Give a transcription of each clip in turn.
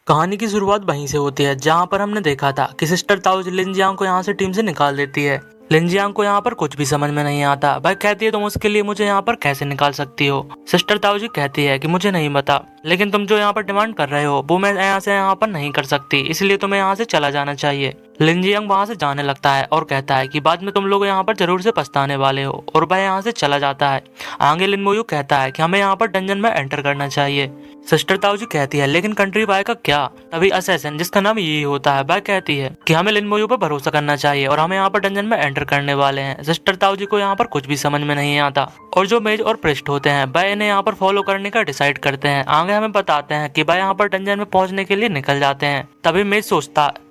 कहानी की शुरुआत वहीं से होती है जहां पर हमने देखा था कि सिस्टर ताओज लिनजियांग को यहाँ से टीम से निकाल देती है। लिनजियांग को यहाँ पर कुछ भी समझ में नहीं आता। भाई कहती है तुम उसके लिए मुझे यहाँ पर कैसे निकाल सकती हो। सिस्टर ताओजी कहती है कि मुझे नहीं पता, लेकिन तुम जो यहाँ पर डिमांड कर रहे हो वो मैं यहाँ से यहाँ पर नहीं कर सकती, इसलिए तुम्हें यहाँ से चला जाना चाहिए। लिनजियांग वहाँ से जाने लगता है और कहता है कि बाद में तुम लोग यहाँ पर जरूर से पछताने वाले हो, और वह यहाँ से चला जाता है। आगे लिन मोयू कहता है कि हमें यहाँ पर डंजन में एंटर करना चाहिए। सिस्टर ताओजी कहती है लेकिन कंट्री बाय का क्या। तभी असैसिन जिसका नाम यही होता है वह कहती है कि हमें लिन मोयू पर भरोसा करना चाहिए और हमें यहाँ पर डंजन में एंटर करने वाले हैं। सिस्टर ताओजी को यहाँ पर कुछ भी समझ में नहीं आता और जो मेज और पृष्ठ होते हैं वह इन्हें यहाँ पर फॉलो करने का डिसाइड करते हैं। आगे हमें बताते हैं कि वह यहाँ पर डंजन में पहुंचने के लिए निकल जाते हैं। तभी मेज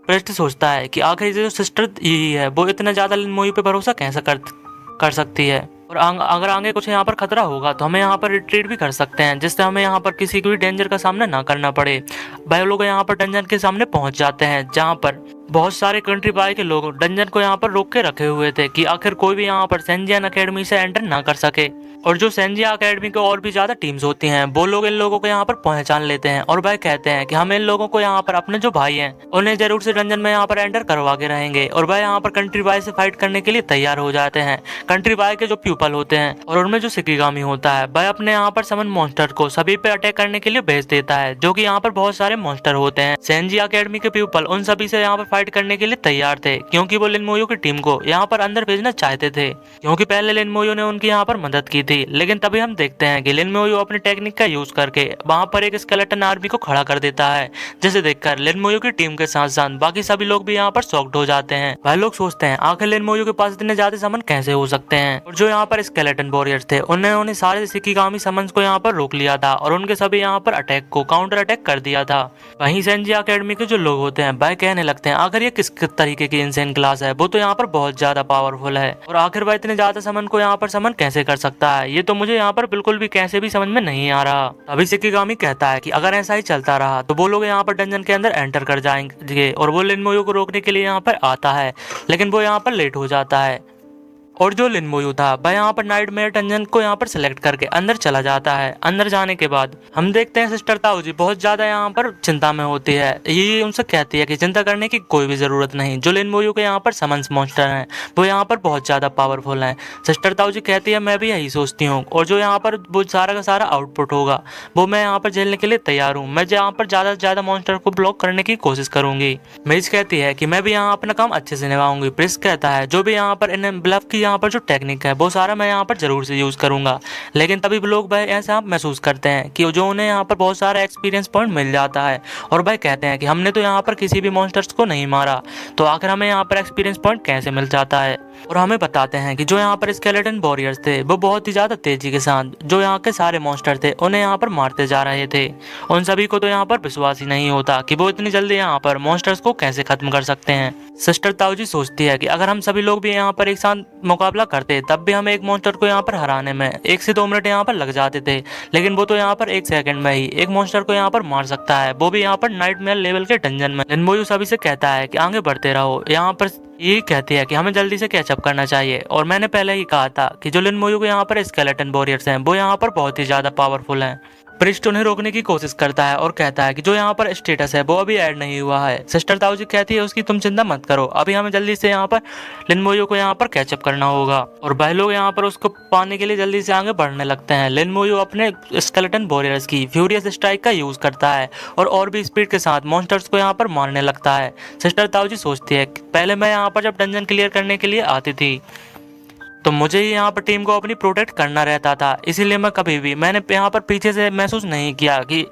पृष्ठ सोचता है कि आखिर जो सिस्टर यही है वो इतना ज्यादा लिन मोयू पे भरोसा कैसे कर सकती है, और अगर आगे कुछ यहाँ पर खतरा होगा तो हमें यहाँ पर रिट्रीट भी कर सकते हैं, जिससे हमें यहाँ पर किसी भी डेंजर का सामना ना करना पड़े। भाई लोग यहाँ पर डंजन के सामने पहुंच जाते हैं जहाँ पर बहुत सारे कंट्री बाय के लोग डंजन को यहाँ पर रोक के रखे हुए थे कि आखिर कोई भी यहाँ पर सेंजियन अकेडमी से एंटर ना कर सके। और जो सेंजिया अकेडमी के और भी ज्यादा टीम्स होती हैं वो लोग इन लोगों को यहाँ पर पहचान लेते हैं और वह कहते हैं कि हम इन लोगों को यहाँ पर अपने जो भाई हैं उन्हें जरूर से डंजन में यहाँ पर एंटर करवा के रहेंगे। और वह यहाँ पर कंट्री बाय से फाइट करने के लिए तैयार हो जाते हैं। कंट्री बाय के जो प्यूपल होते हैं और उनमें जो शिकिगामी होता है वह अपने यहाँ पर समन मॉन्स्टर को सभी पे अटैक करने के लिए भेज देता है, जो कि यहाँ पर बहुत सारे मॉन्स्टर होते हैं। सेंजिया अकेडमी के प्यूपल उन सभी से यहाँ पर फाइट करने के लिए तैयार थे, क्योंकि वो लिन मोयू की टीम को यहाँ पर अंदर भेजना चाहते थे, क्योंकि पहले लिन मोयू ने उनकी यहाँ पर मदद की थी। लेकिन तभी हम देखते हैं कि लिन मोयू अपनी टेक्निक का यूज करके वहां पर एक स्केलेटन आर्मी को खड़ा कर देता है, जिसे देखकर लिन मोयू की टीम के साथ साथ बाकी सभी लोग भी यहाँ पर शॉक्ड हो जाते हैं। वह लोग सोचते हैं आखिर लिन मोयू के पास इतने ज्यादा समन कैसे हो सकते हैं। और जो यहाँ पर स्केलेटन वॉरियर्स थे उन्होंने सारे शिकिगामी समन्स को यहाँ पर रोक लिया था और उनके सभी यहाँ पर अटैक को काउंटर अटैक कर दिया था। वहीं सेंजिया अकेडमी के जो लोग होते हैं वह कहने लगते हैं आखिर ये किस तरीके की इंसेन क्लास है, वो तो यहाँ पर बहुत ज्यादा पावरफुल है और आखिर वह इतने ज्यादा समन को यहाँ पर समन कैसे कर सकता है, ये तो मुझे यहाँ पर बिल्कुल भी कैसे भी समझ में नहीं आ रहा। तभी शिकिगामी कहता है कि अगर ऐसा ही चलता रहा तो वो लोग यहाँ पर डंजन के अंदर एंटर कर जाएंगे। और वो लिन मोयू को रोकने के लिए यहाँ पर आता है, लेकिन वो यहाँ पर लेट हो जाता है। और जो लिन मोयू था वह यहाँ पर नाइटमेयर डंजन को यहाँ पर सिलेक्ट करके अंदर चला जाता है। अंदर जाने के बाद हम देखते हैं सिस्टर ताओजी बहुत ज्यादा यहाँ पर चिंता में होती है। ये उनसे कहती है कि चिंता करने की कोई भी जरूरत नहीं, जो लिन मोयू के यहाँ पर समन्स मॉन्स्टर हैं वो यहाँ पर बहुत ज्यादा पावरफुल हैं। सिस्टर ताओजी कहती है मैं भी यही सोचती हूँ, और जो यहाँ पर वो सारा का सारा आउटपुट होगा वो मैं यहाँ पर झेलने के लिए तैयार हूँ। मैं यहाँ पर ज्यादा से ज्यादा मॉन्स्टर को ब्लॉक करने की कोशिश करूंगी। मेज कहती है कि मैं भी यहाँ अपना काम अच्छे से निभाऊंगी। प्रिंस कहता है जो भी यहाँ पर इन्हें ब्लफ की यहाँ पर जो टेक्निक है वो सारा मैं यहाँ पर जरूर से यूज करूंगा। लेकिन तभी लोग भाई ऐसा महसूस करते हैं कि जो उन्हें यहाँ पर बहुत सारा एक्सपीरियंस पॉइंट मिल जाता है, और भाई कहते हैं कि हमने तो यहाँ पर किसी भी मॉन्स्टर्स को नहीं मारा, तो आखिर हमें यहाँ पर एक्सपीरियंस पॉइंट कैसे मिल जाता है। और हमें बताते हैं कि जो यहाँ पर स्केलेटन वॉरियर्स थे वो बहुत ही ज्यादा तेजी के साथ जो यहाँ के सारे मॉन्स्टर थे उन्हें यहाँ पर मारते जा रहे थे। उन सभी को तो यहाँ पर विश्वास ही नहीं होता कि वो इतनी जल्दी यहाँ पर मॉन्स्टर्स को कैसे खत्म कर सकते हैं। सिस्टर ताओजी सोचती है कि अगर हम सभी लोग भी यहाँ पर एक साथ मुकाबला करते तब भी हमें एक मॉन्स्टर को यहाँ पर हराने में 1 से 2 मिनट यहाँ पर लग जाते थे, लेकिन वो तो यहाँ पर 1 सेकंड में ही एक मॉन्स्टर को यहाँ पर मार सकता है, वो भी यहाँ पर नाइटमेयर लेवल के डंजन में। लिन मोयू सभी से कहता है कि आगे बढ़ते रहो। यहाँ पर ये कहती है कि हमें जल्दी से कैचअप करना चाहिए, और मैंने पहले ही कहा था कि जो लिन मोयू के यहाँ पर स्केलेटन वॉरियर्स हैं वो यहाँ पर बहुत ही ज्यादा पावरफुल हैं। प्रिस्ट उन्हें रोकने की कोशिश करता है और कहता है कि जो यहाँ पर स्टेटस है वो अभी ऐड नहीं हुआ है। सिस्टर ताओजी कहती है उसकी तुम चिंता मत करो, अभी हमें जल्दी से यहाँ पर लिन मोयू को यहाँ पर कैचअप करना होगा। और भाई लोग यहाँ पर उसको पाने के लिए जल्दी से आगे बढ़ने लगते हैं। लिन मोयू अपने स्केलेटन वॉरियर्स की फ्यूरियस स्ट्राइक का यूज करता है और भी स्पीड के साथ मॉन्स्टर्स को यहाँ पर मारने लगता है। सिस्टर ताओजी सोचती है पहले मैं यहाँ पर जब डंजन क्लियर करने के लिए आती थी तो मुझे ही यहाँ पर टीम को अपनी प्रोटेक्ट करना रहता था, इसीलिए मैंने यहाँ पर पीछे से महसूस नहीं किया कि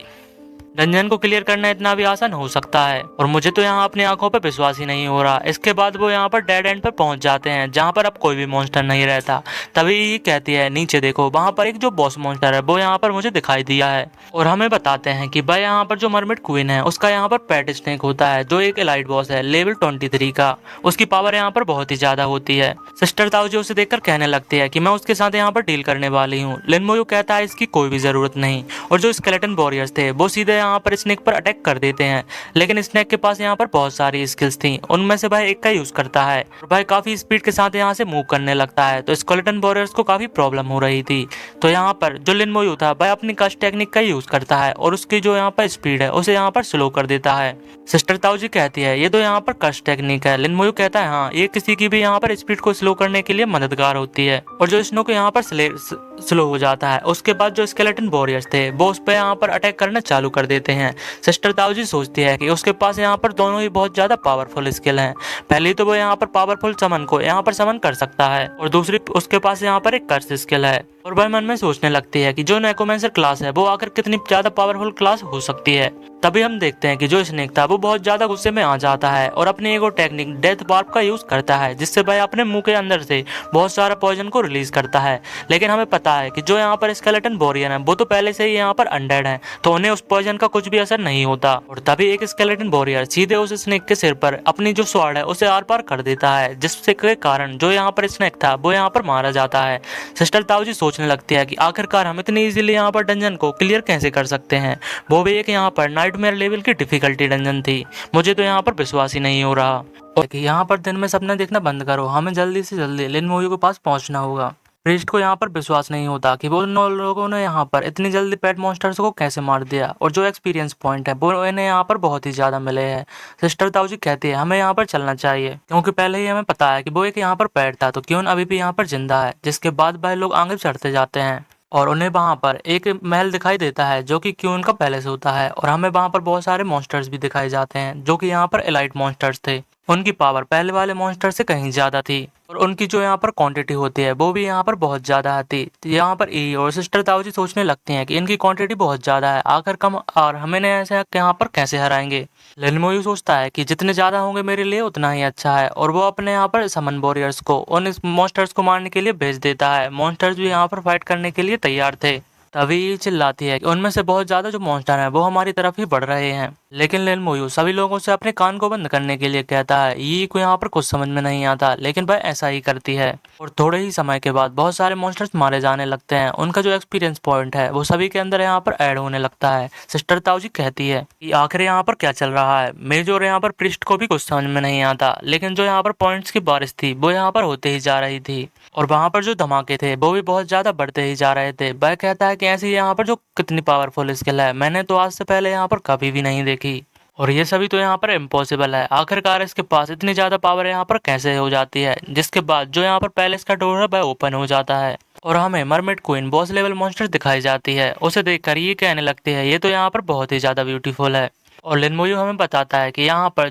डंजन को क्लियर करना इतना भी आसान हो सकता है, और मुझे तो यहाँ अपनी आंखों पर विश्वास ही नहीं हो रहा। इसके बाद वो यहाँ पर डेड एंड पर पहुंच जाते हैं जहाँ पर अब कोई भी मॉन्स्टर नहीं रहता। तभी ये कहती है नीचे देखो, वहाँ पर एक जो बॉस मॉन्स्टर है वो यहाँ पर मुझे दिखाई दिया है। और हमें बताते हैं कि भाई यहाँ पर जो मरमिड क्वीन है उसका यहाँ पर पेट स्नेक होता है, जो एक एलाइट बॉस है लेवल 23 का। उसकी पावर यहाँ पर बहुत ही ज्यादा होती है। सिस्टर ताओजी उसे देखकर कहने लगती है कि मैं उसके साथ यहाँ पर डील करने वाली हूँ। लिन मोयू कहता है इसकी कोई भी जरूरत नहीं, और जो स्केलेटन वॉरियर्स थे वो सीधे यहाँ पर स्नेक पर अटैक कर देते हैं। लेकिन स्नेक के पास यहाँ पर बहुत सारी स्किल्स थी, उनमें से भाई एक का यूज करता है और भाई काफी स्पीड के साथ यहाँ से मूव करने लगता है। तो स्केलेटन वॉरियर्स को काफी प्रॉब्लम हो रही थी। तो यहाँ पर जो लिन मोयू था भाई अपनी कस्ट टेक्निक का यूज करता है और उसकी जो यहाँ पर स्पीड है उसे यहाँ पर स्लो कर देता है। सिस्टर ताऊजी कहती है ये तो यहाँ पर कस्ट टेक्निक है। लिन मोयू कहता है हाँ, ये किसी की भी यहाँ पर स्पीड को स्लो करने के लिए मददगार होती है। और जो स्नो को यहाँ पर स्लो हो जाता है, उसके बाद जो स्केलेटन वॉरियर्स थे वो उस पर यहाँ पर अटैक करना चालू कर देते हैं। सिस्टर ताऊजी सोचती है कि उसके पास यहाँ पर दोनों ही बहुत ज्यादा पावरफुल स्किल हैं। पहली तो वो यहाँ पर पावरफुल समन को यहाँ पर समन कर सकता है और दूसरी उसके पास यहाँ पर एक कर्स स्किल है। और वह मन में सोचने लगती है कि जो नेकोमेंसर क्लास है वो आकर कितनी ज्यादा पावरफुल क्लास हो सकती है। तभी हम देखते हैं कि जो स्नेक था वो बहुत ज्यादा गुस्से में आ जाता है और अपनी एगो टेक्निक डेथ वार्प का यूज करता है, जिससे वह अपने मुंह के अंदर से बहुत सारा पॉइजन को रिलीज करता है। लेकिन हमें पता है कि जो यहाँ पर स्केलेटन वॉरियर है वो तो पहले से ही यहाँ पर अनडेड है, तो उन्हें उस पॉइजन का कुछ भी असर नहीं होता। और तभी एक स्केलेटन वॉरियर सीधे उस स्नेक के सिर पर अपनी जो स्वॉर्ड है उसे आर पार कर देता है, जिससे के कारण जो यहाँ पर स्नेक था वो यहाँ पर मारा जाता है। सिस्टर ताऊजी सोचने लगती है कि आखिरकार हम इतनी इजीली यहाँ पर डंजन को क्लियर कैसे कर सकते हैं, वो भी एक यहाँ पर नाइटमेयर लेवल की डिफिकल्टी डंजन थी। मुझे तो यहाँ पर विश्वास ही नहीं हो रहा कि यहाँ पर दिन में सपने देखना बंद करो, हमें जल्दी से जल्दी लिन मोयू के पास पहुंचना होगा। प्रीस्ट को यहाँ पर विश्वास नहीं होता कि वो लोगों ने यहाँ पर इतनी जल्दी पेट मॉन्स्टर्स को कैसे मार दिया, और जो एक्सपीरियंस पॉइंट है वो इन्हें यहाँ पर बहुत ही ज्यादा मिले हैं। सिस्टर ताऊजी कहती है हमें यहाँ पर चलना चाहिए, क्योंकि पहले ही हमें पता है कि वो एक यहाँ पर पेट था, तो क्यों अभी भी यहाँ पर जिंदा है। जिसके बाद भाई लोग आगे चढ़ते जाते हैं और उन्हें वहां पर एक महल दिखाई देता है जो कि क्यून का पैलेस होता है। और हमें वहां पर बहुत सारे मॉन्स्टर्स भी दिखाए जाते हैं जो कि यहाँ पर एलाइट मॉन्स्टर्स थे। उनकी पावर पहले वाले मॉन्स्टर से कहीं ज्यादा थी और उनकी जो यहाँ पर क्वांटिटी होती है वो भी यहाँ पर बहुत ज्यादा आती। यहाँ पर ई और सिस्टर ताऊजी सोचने लगती हैं कि इनकी क्वांटिटी बहुत ज्यादा है, आखिर कम और हमें ऐसे यहाँ पर कैसे हराएंगे। लिन मोयू सोचता है कि जितने ज्यादा होंगे मेरे लिए उतना ही अच्छा है, और वो अपने यहाँ पर समन वॉरियर्स को उन मॉन्स्टर्स को मारने के लिए भेज देता है। मॉन्स्टर्स भी यहाँ पर फाइट करने के लिए तैयार थे। तभी ये चिल्लाती है कि उनमें से बहुत ज्यादा जो मॉन्स्टर हैं वो हमारी तरफ ही बढ़ रहे हैं। लेकिन लिन मोयू सभी लोगों से अपने कान को बंद करने के लिए कहता है। ये को यहाँ पर कुछ समझ में नहीं आता, लेकिन वह ऐसा ही करती है और थोड़े ही समय के बाद बहुत सारे मॉन्स्टर्स मारे जाने लगते हैं। उनका जो एक्सपीरियंस पॉइंट है वो सभी के अंदर यहाँ पर ऐड होने लगता है। सिस्टर ताऊजी कहती है कि आखिर यहाँ पर क्या चल रहा है। मेजर यहाँ पर प्रिस्ट को भी कुछ समझ में नहीं आता, लेकिन जो यहाँ पर पॉइंट्स की बारिश थी वो यहाँ पर होते ही जा रही थी और वहां पर जो धमाके थे वो भी बहुत ज्यादा बढ़ते ही जा रहे थे। वह कहता है कि ऐसी यहाँ पर जो कितनी पावरफुल स्किल है मैंने तो आज से पहले यहाँ पर कभी भी नहीं देखी, और ये सभी तो यहाँ पर इम्पॉसिबल है। आखिरकार इसके पास इतनी ज्यादा पावर यहाँ पर कैसे हो जाती है। जिसके बाद जो यहाँ पर पैलेस का डोर है वह ओपन हो जाता है और हमें mermaid queen boss level monster दिखाई जाती है। उसे देखकर ये कहने लगती है ये तो यहाँ पर बहुत ही ज्यादा ब्यूटीफुल है। और लिन मोयू हमें बताता है कि यहाँ पर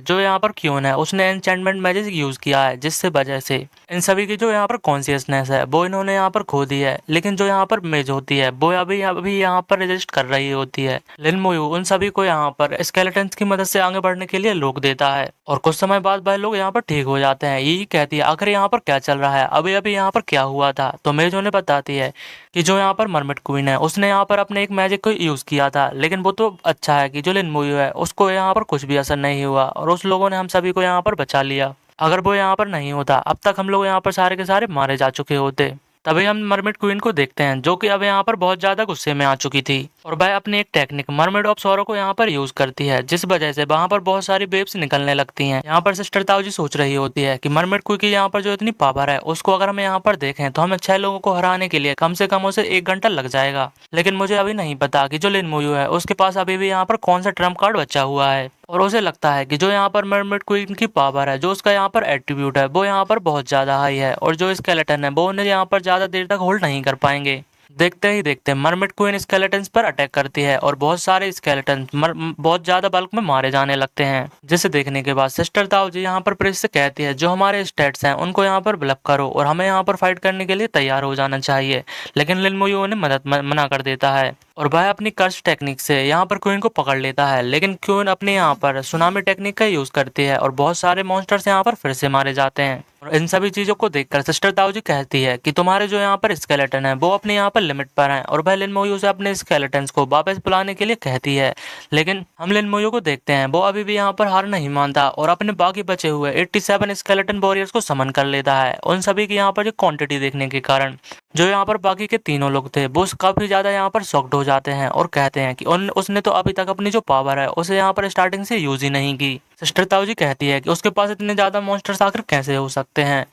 क्यून है उसने एन्चेंटमेंट मैजिक यूज किया है, जिससे वजह से इन सभी की जो यहाँ पर कॉन्शियसनेस है वो इन्होंने यहाँ पर खो दी है। लेकिन जो यहाँ पर मेज होती है वो अभी यहाँ पर रेजिस्ट कर रही होती है। लिन मोयू उन सभी को यहाँ पर स्केलेटन्स की मदद से आगे बढ़ने के लिए रोक देता है और कुछ समय बाद वह लोग यहाँ पर ठीक हो जाते हैं। यही कहती है आखिर यहाँ पर क्या चल रहा है, अभी अभी यहाँ पर क्या हुआ था। तो मेज उन्हें बताती है कि जो यहाँ पर मरमेड क्वीन है उसने यहाँ पर अपने एक मैजिक को यूज किया था, लेकिन वो तो अच्छा है कि जो लिन मोयू है उसको यहाँ पर कुछ भी असर नहीं हुआ और उस लोगों ने हम सभी को यहाँ पर बचा लिया। अगर वो यहाँ पर नहीं होता अब तक हम लोग यहाँ पर सारे के सारे मारे जा चुके होते। तभी हम मरमेड क्वीन को देखते हैं जो कि अब यहाँ पर बहुत ज्यादा गुस्से में आ चुकी थी और वह अपनी एक टेक्निक मरमेड ऑफ सॉरो को यहाँ पर यूज करती है, जिस वजह से वहाँ पर बहुत सारी वेव्स निकलने लगती हैं। यहाँ पर सिस्टर ताऊजी सोच रही होती है कि मरमेड क्वीन की यहाँ पर जो इतनी पावर है उसको अगर हम यहाँ पर देखें तो हमें 6 लोगों को हराने के लिए कम से कम उसे 1 घंटा लग जाएगा। लेकिन मुझे अभी नहीं पता कि जो लिन मोयू है उसके पास अभी भी यहाँ पर कौन सा ट्रम्प कार्ड बचा हुआ है, और उसे लगता है कि जो यहाँ पर मरमेड क्वीन की पावर है, जो उसका यहाँ पर एट्रीब्यूट है वो यहाँ पर बहुत ज्यादा हाई है और जो स्केलेटन है वो उन्हें यहाँ पर ज्यादा देर तक होल्ड नहीं कर पाएंगे। देखते ही देखते मरमेड क्वीन स्केलेटन्स पर अटैक करती है और बहुत सारे स्केलेटन बहुत ज्यादा बल्क में मारे जाने लगते हैं। जिसे देखने के बाद सिस्टर ताऊजी यहाँ पर प्रिंस से कहती है जो हमारे स्टेट्स हैं उनको यहाँ पर ब्लफ करो और हमें यहाँ पर फाइट करने के लिए तैयार हो जाना चाहिए। लेकिन लिन मोयू उन्हें मना कर देता है और वह अपनी कर्स टेक्निक से यहाँ पर क्वीन को पकड़ लेता है। लेकिन क्वीन अपने यहाँ पर सुनामी टेक्निक का यूज करती है और बहुत सारे मॉन्स्टर्स यहाँ पर फिर से मारे जाते हैं। और इन सभी चीजों को देखकर सिस्टर ताऊजी कहती है कि तुम्हारे जो यहाँ पर स्केलेटन है वो अपने यहाँ पर लिमिट पर हैं, और वह लिन मोयू से अपने स्केलेटन्स को वापस बुलाने के लिए कहती है। लेकिन हम लिन मोयू को देखते हैं वो अभी भी यहाँ पर हार नहीं मानता और अपने बाकी बचे हुए 87 स्केलेटन वॉरियर्स को समन कर लेता है। उन सभी की यहाँ पर जो क्वांटिटी देखने के कारण जो यहाँ पर बाकी के तीनों लोग थे वो काफी ज्यादा यहाँ पर शॉक्ड हो जाते हैं और कहते हैं कि उसने तो अभी तक अपनी जो पावर है उसे यहाँ पर स्टार्टिंग से यूज ही नहीं की। सिस्टर ताऊजी कहती है कि उसके पास इतने ज्यादा मॉन्स्टर्स आखिर कैसे हो सकते हैं,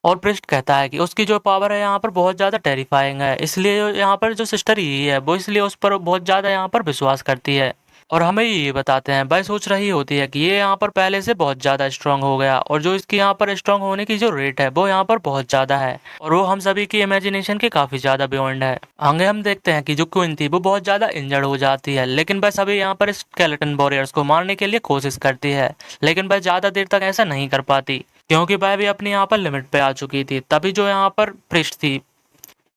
और प्रिस्ट कहता है कि उसकी जो पावर है यहाँ पर बहुत ज़्यादा टेरिफाइंग है, इसलिए यहाँ पर जो सिस्टर ही है वो इसलिए उस पर बहुत ज़्यादा यहाँ पर विश्वास करती है। और हमें ये बताते हैं भाई सोच रही होती है कि ये यहाँ पर पहले से बहुत ज़्यादा स्ट्रांग हो गया और जो इसकी यहाँ पर स्ट्रांग होने की जो रेट है वो यहाँ पर बहुत ज़्यादा है और वो हम सभी की इमेजिनेशन के काफ़ी ज़्यादा बियॉन्ड है। आगे हम देखते हैं कि जो क्वीन थी वो बहुत ज़्यादा इंजर्ड हो जाती है, लेकिन वह सभी यहाँ पर स्केलेटन वॉरियर्स को मारने के लिए कोशिश करती है, लेकिन वह ज़्यादा देर तक ऐसा नहीं कर पाती क्योंकि वह भी अपनी यहाँ पर लिमिट पे आ चुकी थी। तभी जो यहाँ पर प्रिस्ट थी,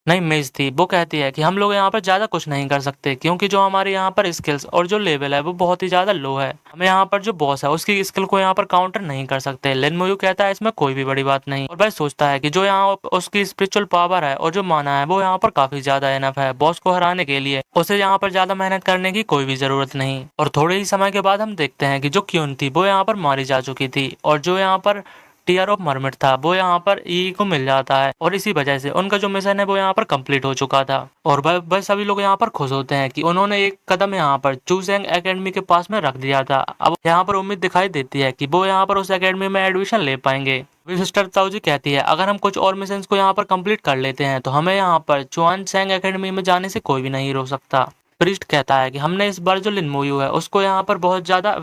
नहीं मेज थी, वो कहती है कि हम लोग यहाँ पर ज़्यादा कुछ नहीं कर सकते क्योंकि जो हमारे यहाँ पर स्किल्स और जो लेवल है वो बहुत ही ज़्यादा लो है। हमें यहाँ पर जो बॉस है उसकी स्किल को यहाँ पर काउंटर नहीं कर सकते। लिन मोयू कहता है इसमें कोई भी बड़ी बात नहीं, और भाई सोचता है कि जो यहाँ उसकी स्पिरिचुअल पावर है और जो माना है वो यहाँ पर काफी ज्यादा इनफ है बॉस को हराने के लिए, उसे यहाँ पर ज्यादा मेहनत करने की कोई भी जरूरत नहीं। और थोड़े ही समय के बाद हम देखते हैं कि जो क्यून थी वो यहाँ पर मारी जा चुकी थी और जो यहाँ पर टीयर ऑफ मरमिट था वो यहाँ पर ई को मिल जाता है और इसी वजह से उनका जो मिशन है वो यहाँ पर कंप्लीट हो चुका था। और बस सभी लोग यहाँ पर खुश होते हैं कि उन्होंने एक कदम यहाँ पर चूसेंग एकेडमी के पास में रख दिया था। अब यहाँ पर उम्मीद दिखाई देती है कि वो यहाँ पर उस एकेडमी में एडमिशन ले पाएंगे। सिस्टर ताऊजी कहती है अगर हम कुछ और मिशन को यहाँ पर कंप्लीट कर लेते हैं तो हमें यहाँ पर चुआन सेंग एकेडमी में जाने से कोई भी नहीं रोक सकता। प्रिस्ट कहता है कि हमने इस बार जो लिन मोयू है उसको यहाँ पर बहुत ज्यादा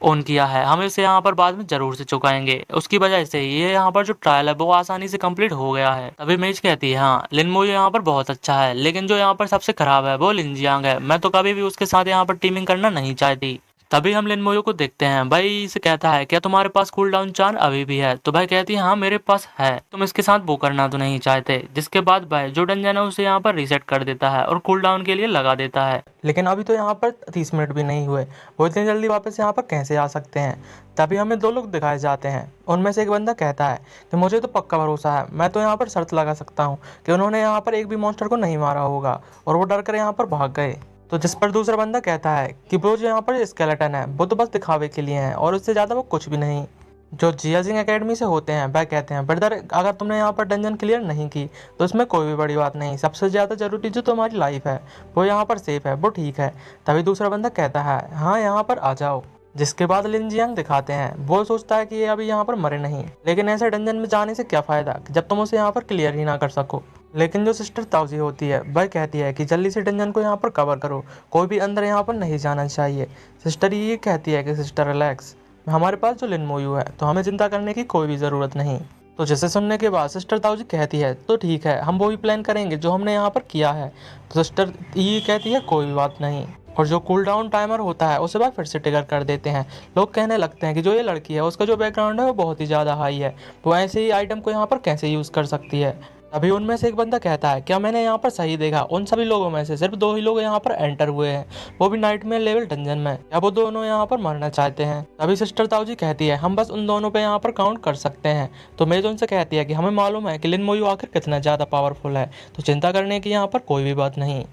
ओन किया है, हम इसे यहाँ पर बाद में जरूर से चुकाएंगे, उसकी वजह से ये यहाँ पर जो ट्रायल है वो आसानी से कंप्लीट हो गया है। तभी मेज कहती है हाँ लिन मोयू यहाँ पर बहुत अच्छा है, लेकिन जो यहाँ पर सबसे खराब है वो लिन जियांग है, मैं तो कभी भी उसके साथ यहाँ पर टीमिंग करना नहीं चाहती। तभी हम लिन मोयू को देखते हैं, भाई से कहता है क्या तुम्हारे पास कूल डाउन चार्म अभी भी है, तो भाई कहती है हाँ मेरे पास है, तुम इसके साथ वो करना तो नहीं चाहते। जिसके बाद भाई जो डंजन है उसे यहाँ पर रीसेट कर देता है और कूल डाउन के लिए लगा देता है। लेकिन अभी तो यहाँ पर 30 मिनट भी नहीं हुए, वो इतनी जल्दी वापस यहाँ पर कैसे आ सकते हैं। तभी हमें दो लोग दिखाए जाते हैं, उनमें से एक बंदा कहता है कि मुझे तो पक्का भरोसा है, मैं तो यहाँ पर शर्त लगा सकता हूँ कि उन्होंने यहाँ पर एक भी मॉन्स्टर को नहीं मारा होगा और वो डर कर यहाँ पर भाग गए। तो जिस पर दूसरा बंदा कहता है कि वो जो यहाँ पर स्केलेटन है वो तो बस दिखावे के लिए है और उससे ज़्यादा वो कुछ भी नहीं। जो जियाजिंग एकेडमी से होते हैं वह कहते हैं ब्रदर अगर तुमने यहाँ पर डंजन क्लियर नहीं की तो इसमें कोई भी बड़ी बात नहीं, सबसे ज़्यादा जरूरी जो तुम्हारी लाइफ है वो यहाँ पर सेफ है, वो ठीक है। तभी दूसरा बंदा कहता है हाँ यहाँ पर आ जाओ। जिसके बाद लिन जियांग दिखाते हैं, वो सोचता है कि ये अभी यहाँ पर मरे नहीं, लेकिन ऐसे डंजन में जाने से क्या फ़ायदा जब तुम उसे यहाँ पर क्लियर ही ना कर सको। लेकिन जो सिस्टर ताऊजी होती है वह कहती है कि जल्दी से डंजन को यहाँ पर कवर करो, कोई भी अंदर यहाँ पर नहीं जाना चाहिए। सिस्टर ये कहती है कि सिस्टर रिलैक्स, हमारे पास जो लिन मोयू है तो हमें चिंता करने की कोई भी ज़रूरत नहीं। तो जिसे सुनने के बाद सिस्टर ताऊजी कहती है तो ठीक है हम वो भी प्लान करेंगे जो हमने यहाँ पर किया है। तो सिस्टर ये कहती है कोई बात नहीं, और जो कूल डाउन टाइमर होता है उसे बाद फिर से ट्रिगर कर देते हैं। लोग कहने लगते हैं कि जो ये लड़की है उसका जो बैकग्राउंड है वो बहुत ही ज़्यादा हाई है, वो ऐसे ही आइटम को यहाँ पर कैसे यूज़ कर सकती है। अभी उनमें से एक बंदा कहता है क्या मैंने यहाँ पर सही देखा, उन सभी लोगों में से सिर्फ 2 ही लोग यहाँ पर एंटर हुए हैं, वो भी नाइटमेयर लेवल डंजन में, क्या वो दोनों यहाँ पर मरना चाहते हैं। तभी सिस्टर ताऊजी कहती है हम बस उन दोनों पे यहाँ पर काउंट कर सकते हैं। तो मेज उनसे कहती है कि हमें मालूम है कि लिन मोयू आखिर कितना ज़्यादा पावरफुल है, तो चिंता करने की यहाँ पर कोई भी बात नहीं।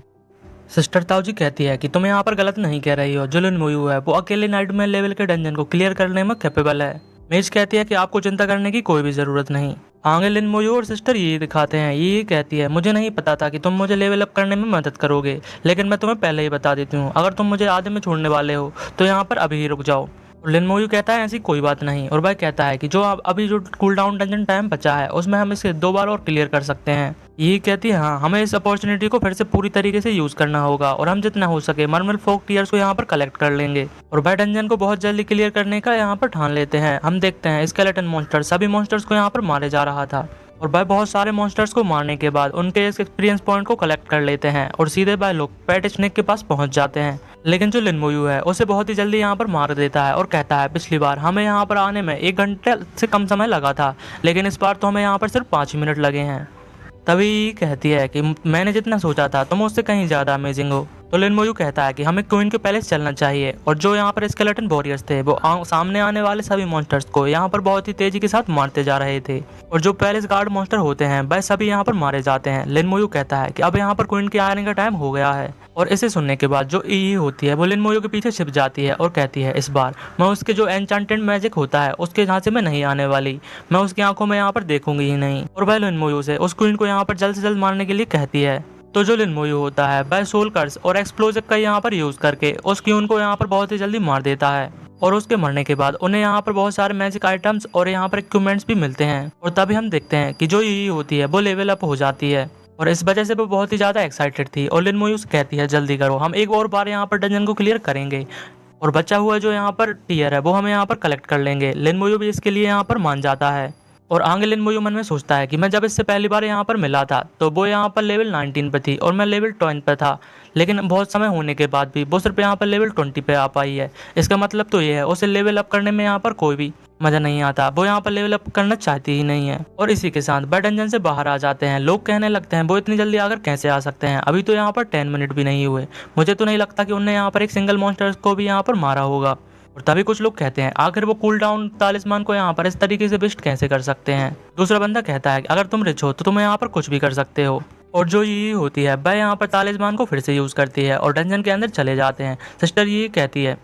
सिस्टर ताऊजी कहती है कि तुम यहाँ पर गलत नहीं कह रही हो, जो लिन मोयू है वो अकेले नाइटमेयर लेवल के डंजन को क्लियर करने में कैपेबल है। मेज कहती है कि आपको चिंता करने की कोई भी जरूरत नहीं। आगे लिन मोयू और सिस्टर ये दिखाते हैं, ये कहती है मुझे नहीं पता था कि तुम मुझे लेवल अप करने में मदद करोगे, लेकिन मैं तुम्हें पहले ही बता देती हूँ अगर तुम मुझे आधे में छोड़ने वाले हो तो यहाँ पर अभी ही रुक जाओ। लिन मोयू कहता है ऐसी कोई बात नहीं, और भाई कहता है कि जो अभी जो कूल डाउन डंजन टाइम बचा है उसमें हम इसे 2 बार और क्लियर कर सकते हैं। ये कहती है हाँ हमें इस अपॉर्चुनिटी को फिर से पूरी तरीके से यूज करना होगा और हम जितना हो सके मर्मल फोक टीयर्स को यहाँ पर कलेक्ट कर लेंगे और भाई डंजन को बहुत जल्दी क्लियर करने का यहाँ पर ठान लेते हैं। हम देखते हैं स्केलेटन मॉन्स्टर सभी मॉन्स्टर्स को यहाँ पर मारे जा रहा था और भाई बहुत सारे मॉन्स्टर्स को मारने के बाद उनके इस एक्सपीरियंस पॉइंट को कलेक्ट कर लेते हैं और सीधे भाई लोग पेट स्नेक के पास पहुंच जाते हैं। लेकिन जो लिन मोयू है उसे बहुत ही जल्दी यहाँ पर मार देता है और कहता है पिछली बार हमें यहाँ पर आने में 1 घंटे से कम समय लगा था, लेकिन इस बार तो हमें यहाँ पर सिर्फ 5 मिनट लगे हैं। तभी कहती है कि मैंने जितना सोचा था तुम उससे कहीं ज़्यादा अमेजिंग हो। तो लिन मोयू कहता है कि हमें क्वीन के पैलेस चलना चाहिए और जो यहाँ पर स्केलेटन वॉरियर्स थे वो सामने आने वाले सभी मॉन्स्टर्स को यहाँ पर बहुत ही तेजी के साथ मारते जा रहे थे और जो पैलेस गार्ड मॉन्स्टर होते हैं वह सभी यहाँ पर मारे जाते हैं। लिन मोयू कहता है कि अब यहाँ पर क्वीन के आने का टाइम हो गया है और इसे सुनने के बाद जो ई होती है वो लिन मोयू के पीछे छिप जाती है और कहती है इस बार मैं उसके जो एन्चेंटेड मैजिक होता है उसके झांसे में नहीं आने वाली, मैं उसकी आंखों में यहाँ पर देखूंगी ही नहीं। और वह लिन मोयू से उस क्वीन को यहाँ पर जल्द से जल्द मारने के लिए कहती है। तो जो लिन मोयू होता है वह सोल कर्स और एक्सप्लोजिव का यहाँ पर यूज करके उस क्वीन को यहाँ पर बहुत ही जल्दी मार देता है और उसके मरने के बाद उन्हें यहाँ पर बहुत सारे मैजिक आइटम्स और यहाँ पर इक्विपमेंट्स भी मिलते हैं और तभी हम देखते हैं कि जो ई होती है वो लेवल अप हो जाती है और इस वजह से वो बहुत ही ज्यादा एक्साइटेड थी और लिन मोयू कहती है जल्दी करो, हम एक और बार यहाँ पर डंजन को क्लियर करेंगे और बचा हुआ जो यहाँ पर टीयर है वो हम यहाँ पर कलेक्ट कर लेंगे। लिन मोयू भी इसके लिए यहाँ पर मान जाता है और आगे लिन मोयू मन में सोचता है कि मैं जब इससे पहली बार यहाँ पर मिला था तो वो यहाँ पर लेवल 19 पे थी और मैं लेवल 20 पे था, लेकिन बहुत समय होने के बाद भी वो सिर्फ यहाँ पर लेवल 20 पे आ पाई है। इसका मतलब तो ये है उसे लेवल अप करने में यहाँ पर कोई भी मजा नहीं आता, वो यहाँ पर लेवल अप करना चाहती ही नहीं है। और इसी के साथ वह डंजन से बाहर आ जाते हैं। लोग कहने लगते हैं वो इतनी जल्दी आकर कैसे आ सकते हैं, अभी तो यहाँ पर 10 मिनट भी नहीं हुए, मुझे तो नहीं लगता कि उन्हें यहाँ पर एक सिंगल मॉन्स्टर को भी यहाँ पर मारा होगा। और तभी कुछ लोग कहते हैं आखिर वो कूल डाउन तालिस्मान को यहाँ पर इस तरीके से बेस्ट कैसे कर सकते हैं। दूसरा बंदा कहता है कि अगर तुम रिच हो तो तुम यहाँ पर कुछ भी कर सकते हो। और जो ये होती है वह यहाँ पर तालिस्मान को फिर से यूज करती है और डंजन के अंदर चले जाते हैं। सिस्टर ये कहती है,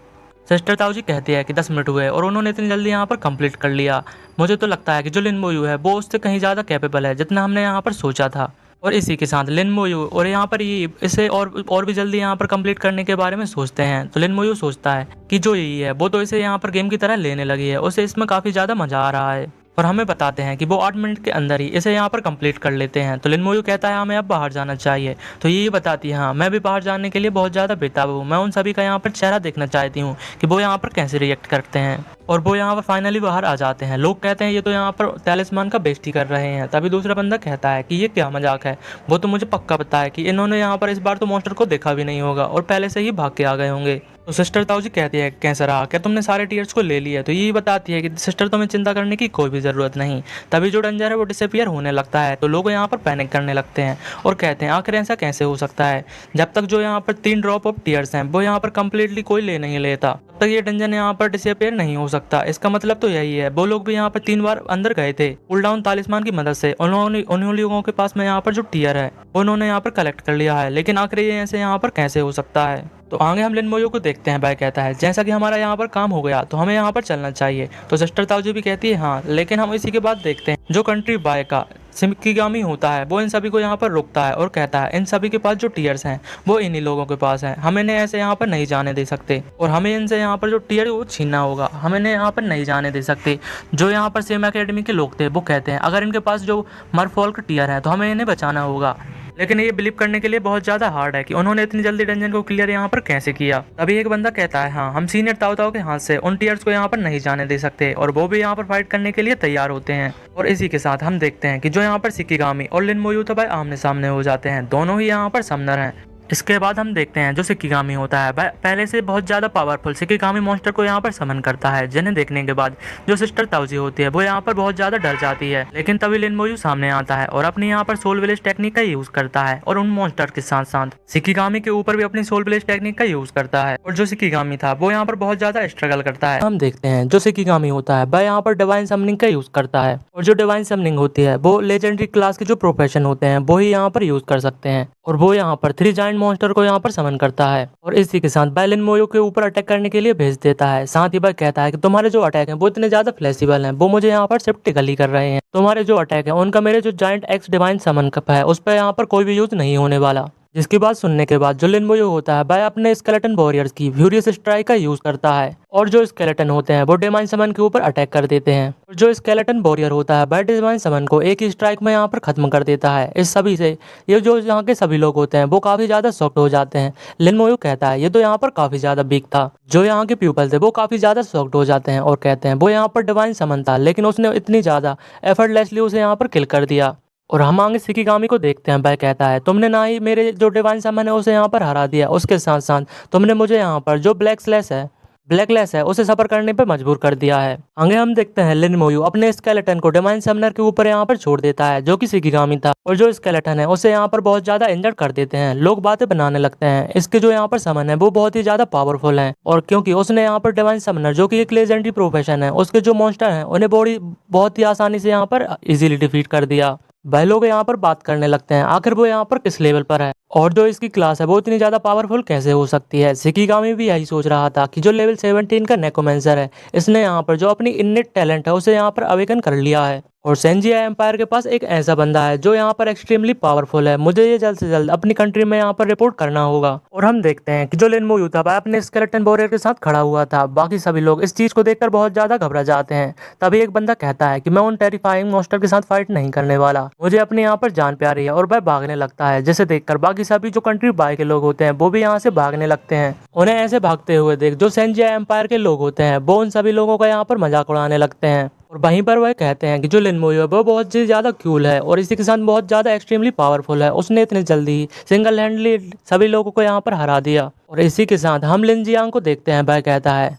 सिस्टर ताऊजी कहती है कि 10 मिनट हुए और उन्होंने इतनी जल्दी यहाँ पर कंप्लीट कर लिया। मुझे तो लगता है कि जो लिन मोयू है वो उससे कहीं ज़्यादा कैपेबल है जितना हमने यहाँ पर सोचा था। और इसी के साथ लिन मोयू और यहाँ पर ये इसे और भी जल्दी यहाँ पर कंप्लीट करने के बारे में सोचते हैं। तो लिन मोयू सोचता है कि जो यही है वो तो इसे यहाँ पर गेम की तरह लेने लगी है, उसे इसमें काफ़ी ज़्यादा मज़ा आ रहा है और हमें बताते हैं कि वो 8 मिनट के अंदर ही इसे यहाँ पर कंप्लीट कर लेते हैं। तो लिन मोयू कहता है हमें अब बाहर जाना चाहिए। तो ये बताती है हाँ मैं भी बाहर जाने के लिए बहुत ज़्यादा बेताब हूँ, मैं उन सभी का यहाँ पर चेहरा देखना चाहती हूँ कि वो यहाँ पर कैसे रिएक्ट करते हैं। और वो यहाँ पर फाइनली बाहर आ जाते हैं। लोग कहते हैं ये तो यहाँ पर तालिस्मान का बेइज्जती कर रहे हैं। तभी दूसरा बंदा कहता है कि ये क्या मजाक है, वो तो मुझे पक्का पता है कि इन्होंने यहाँ पर इस बार तो मॉन्स्टर को देखा भी नहीं होगा और पहले से ही भाग के आ गए होंगे। तो सिस्टर ताऊजी कहती है कैसा रहा, क्या तुमने सारे टीयर्स को ले लिया? तो यही बताती है कि सिस्टर तुम्हें चिंता करने की कोई भी ज़रूरत नहीं। तभी जो डेंजर है वो डिसअपियर होने लगता है तो लोग यहाँ पर पैनिक करने लगते हैं और कहते हैं आखिर ऐसा कैसे हो सकता है, जब तक जो यहाँ पर 3 ड्रॉप ऑफ टीयर्स हैं वो यहाँ पर कम्प्लीटली कोई ले नहीं लेता तब तक ये डेंजर यहाँ पर डिसअपियर नहीं हो सकता। इसका मतलब तो यही है वो लोग भी यहाँ पर 3 बार अंदर गए थे कूल डाउन तालिस्मान की मदद से। उन्होंने लोगों के पास में यहाँ पर जो टीयर है उन्होंने यहाँ पर कलेक्ट कर लिया है, लेकिन आखिर ये ऐसे यहाँ पर कैसे हो सकता है। तो आगे हम लिन मोयू को देखते हैं। भाई कहता है जैसा कि हमारा यहाँ पर काम हो गया तो हमें यहाँ पर चलना चाहिए। तो सिस्टर ताऊजी भी कहती है हाँ, लेकिन हम इसी के बाद देखते हैं जो कंट्री बाय का शिकिगामी होता है वो इन सभी को यहाँ पर रोकता है और कहता है इन सभी के पास जो टीयर्स हैं वो इन्हीं लोगों के पास हैं, हम इन्हें ऐसे यहाँ पर नहीं जाने दे सकते और हमें इनसे यहाँ पर जो टीयर है वो छीनना होगा, हम इन्हें यहाँ पर नहीं जाने दे सकते। जो यहाँ पर सेम एकेडमी के लोग थे वो कहते हैं अगर इनके पास जो मरफॉल्क टीयर है तो हमें इन्हें बचाना होगा, लेकिन ये बिलीव करने के लिए बहुत ज्यादा हार्ड है कि उन्होंने इतनी जल्दी डंजन को क्लियर यहाँ पर कैसे किया। तभी एक बंदा कहता है हाँ हम सीनियर ताऊ के हाथ से उन टीयर्स को यहाँ पर नहीं जाने दे सकते और वो भी यहाँ पर फाइट करने के लिए तैयार होते हैं। और इसी के साथ हम देखते हैं कि जो यहाँ पर शिकिगामी और लिन मोयू तो भाई आमने सामने हो जाते हैं, दोनों ही यहाँ पर समनर हैं। इसके बाद हम देखते हैं जो शिकिगामी होता है पहले से बहुत ज़्यादा पावरफुल शिकिगामी मॉन्स्टर को यहाँ पर समन करता है, जिन्हें देखने के बाद जो सिस्टर ताऊजी होती है वो यहाँ पर बहुत ज़्यादा डर जाती है। लेकिन तभी लिन मोयू सामने आता है और अपनी यहाँ पर सोल विलेज टेक्निक का यूज़ करता है और उन मॉन्स्टर के साथ साथ शिकिगामी के ऊपर भी अपनी सोल विलेज टेक्निक का यूज़ करता है। और जो शिकिगामी था वो यहाँ पर बहुत ज़्यादा स्ट्रगल करता है। हम देखते हैं जो शिकिगामी होता है वह यहाँ पर डिवाइन समनिंग का यूज़ करता है और जो डिवाइन समनिंग होती है वो लेजेंडरी क्लास के जो प्रोफेशन होते हैं वो ही यहाँ पर यूज़ कर सकते हैं और वो यहाँ पर 3 जायंट मॉन्स्टर को यहाँ पर समन करता है और इसी के साथ वह लिन मोयू के ऊपर अटैक करने के लिए भेज देता है। साथ ही वह कहता है कि तुम्हारे जो अटैक हैं वो इतने ज्यादा फ्लेक्सिबल हैं, वो मुझे यहाँ पर सेप्टिकली कर रहे हैं, तुम्हारे जो अटैक है उनका मेरे जो जायंट एक्स डिवाइन समन कप है उस पर यहाँ पर कोई भी यूज नहीं होने वाला। जिसकी बात सुनने के बाद जो लिन मोयू होता है वह अपने स्केलेटन वॉरियर्स की फ्यूरियस स्ट्राइक का यूज करता है और जो स्केलेटन होते हैं वो डिवाइन समन के ऊपर अटैक कर देते हैं और जो स्केलेटन वॉरियर होता है वह डिवाइन समन को एक ही स्ट्राइक में यहाँ पर खत्म कर देता है। इस सभी से ये जो यहाँ के सभी लोग होते हैं वो काफी ज्यादा शॉक्ड हो जाते हैं। लिन मोयू कहता है ये तो यहाँ पर काफी ज्यादा वीक था। जो यहाँ के पीपल थे वो काफी ज्यादा शॉक्ड हो जाते हैं और कहते हैं वो यहाँ पर डिवाइन समन था लेकिन उसने इतनी ज्यादा एफर्टलेसली उसे यहाँ पर किल कर दिया। और हम आगे शिकिगामी को देखते हैं। वह कहता है तुमने ना ही मेरे जो डिवाइन समन है उसे यहाँ पर हरा दिया, उसके साथ साथ तुमने मुझे यहाँ पर जो ब्लैक स्लैश है ब्लैकलेस है उसे सफर करने पर मजबूर कर दिया है। आगे हम देखते हैं लिन मोयू अपने स्केलेटन को डिवाइन समनर के ऊपर यहाँ पर छोड़ देता है जो कि शिकिगामी था, और जो स्केलेटन है उसे यहाँ पर बहुत ज्यादा इंजर्ड कर देते हैं। लोग बातें बनाने लगते हैं इसके जो यहाँ पर समन है वो बहुत ही ज्यादा पावरफुल है, और क्योंकि उसने यहाँ पर डिवाइन समनर जो कि एक लेजेंडरी प्रोफेशन है उसके जो मॉन्स्टर हैं उन्हें बहुत ही आसानी से यहाँ पर इजीली डिफीट कर दिया। वह लोग यहाँ पर बात करने लगते हैं आखिर वो यहाँ पर किस लेवल पर है और जो इसकी क्लास है वो इतनी ज्यादा पावरफुल कैसे हो सकती है। शिकिगामी भी यही सोच रहा था कि जो लेवल 17 का नेकोमेंसर है इसने यहाँ पर जो अपनी इननेट टैलेंट है उसे यहाँ पर अवेकन कर लिया है, और सेंजिया एम्पायर के पास एक ऐसा बंदा है जो यहाँ पर एक्सट्रीमली पावरफुल है। मुझे ये जल्द से जल्द अपनी कंट्री में यहाँ पर रिपोर्ट करना होगा। और हम देखते हैं कि जो लिन मोयू था वह अपने स्केलेटन वॉरियर के साथ खड़ा हुआ था। बाकी सभी लोग इस चीज को देखकर बहुत ज्यादा घबरा जाते हैं। तभी एक बंदा कहता है कि मैं उन टेरिफाइंग मॉन्स्टर के साथ फाइट नहीं करने वाला, मुझे अपने यहाँ पर जान प्यारी है, और वह भागने लगता है जिसे देखकर बाकी सभी जो कंट्री बाय के लोग होते हैं वो भी यहाँ से भागने लगते हैं। उन्हें ऐसे भागते हुए देख जो सेंजिया एम्पायर के लोग होते हैं वो उन सभी लोगों का यहाँ पर मजाक उड़ाने लगते हैं, और वहीं पर वह कहते हैं कि जो लिन मोयू है वो बहुत ही ज्यादा क्यूल है और इसी के साथ बहुत ज्यादा एक्सट्रीमली पावरफुल है, उसने इतनी जल्दी सिंगल हैंडली सभी लोगों को यहाँ पर हरा दिया। और इसी के साथ हम लिन जियांग को देखते हैं, वह कहता है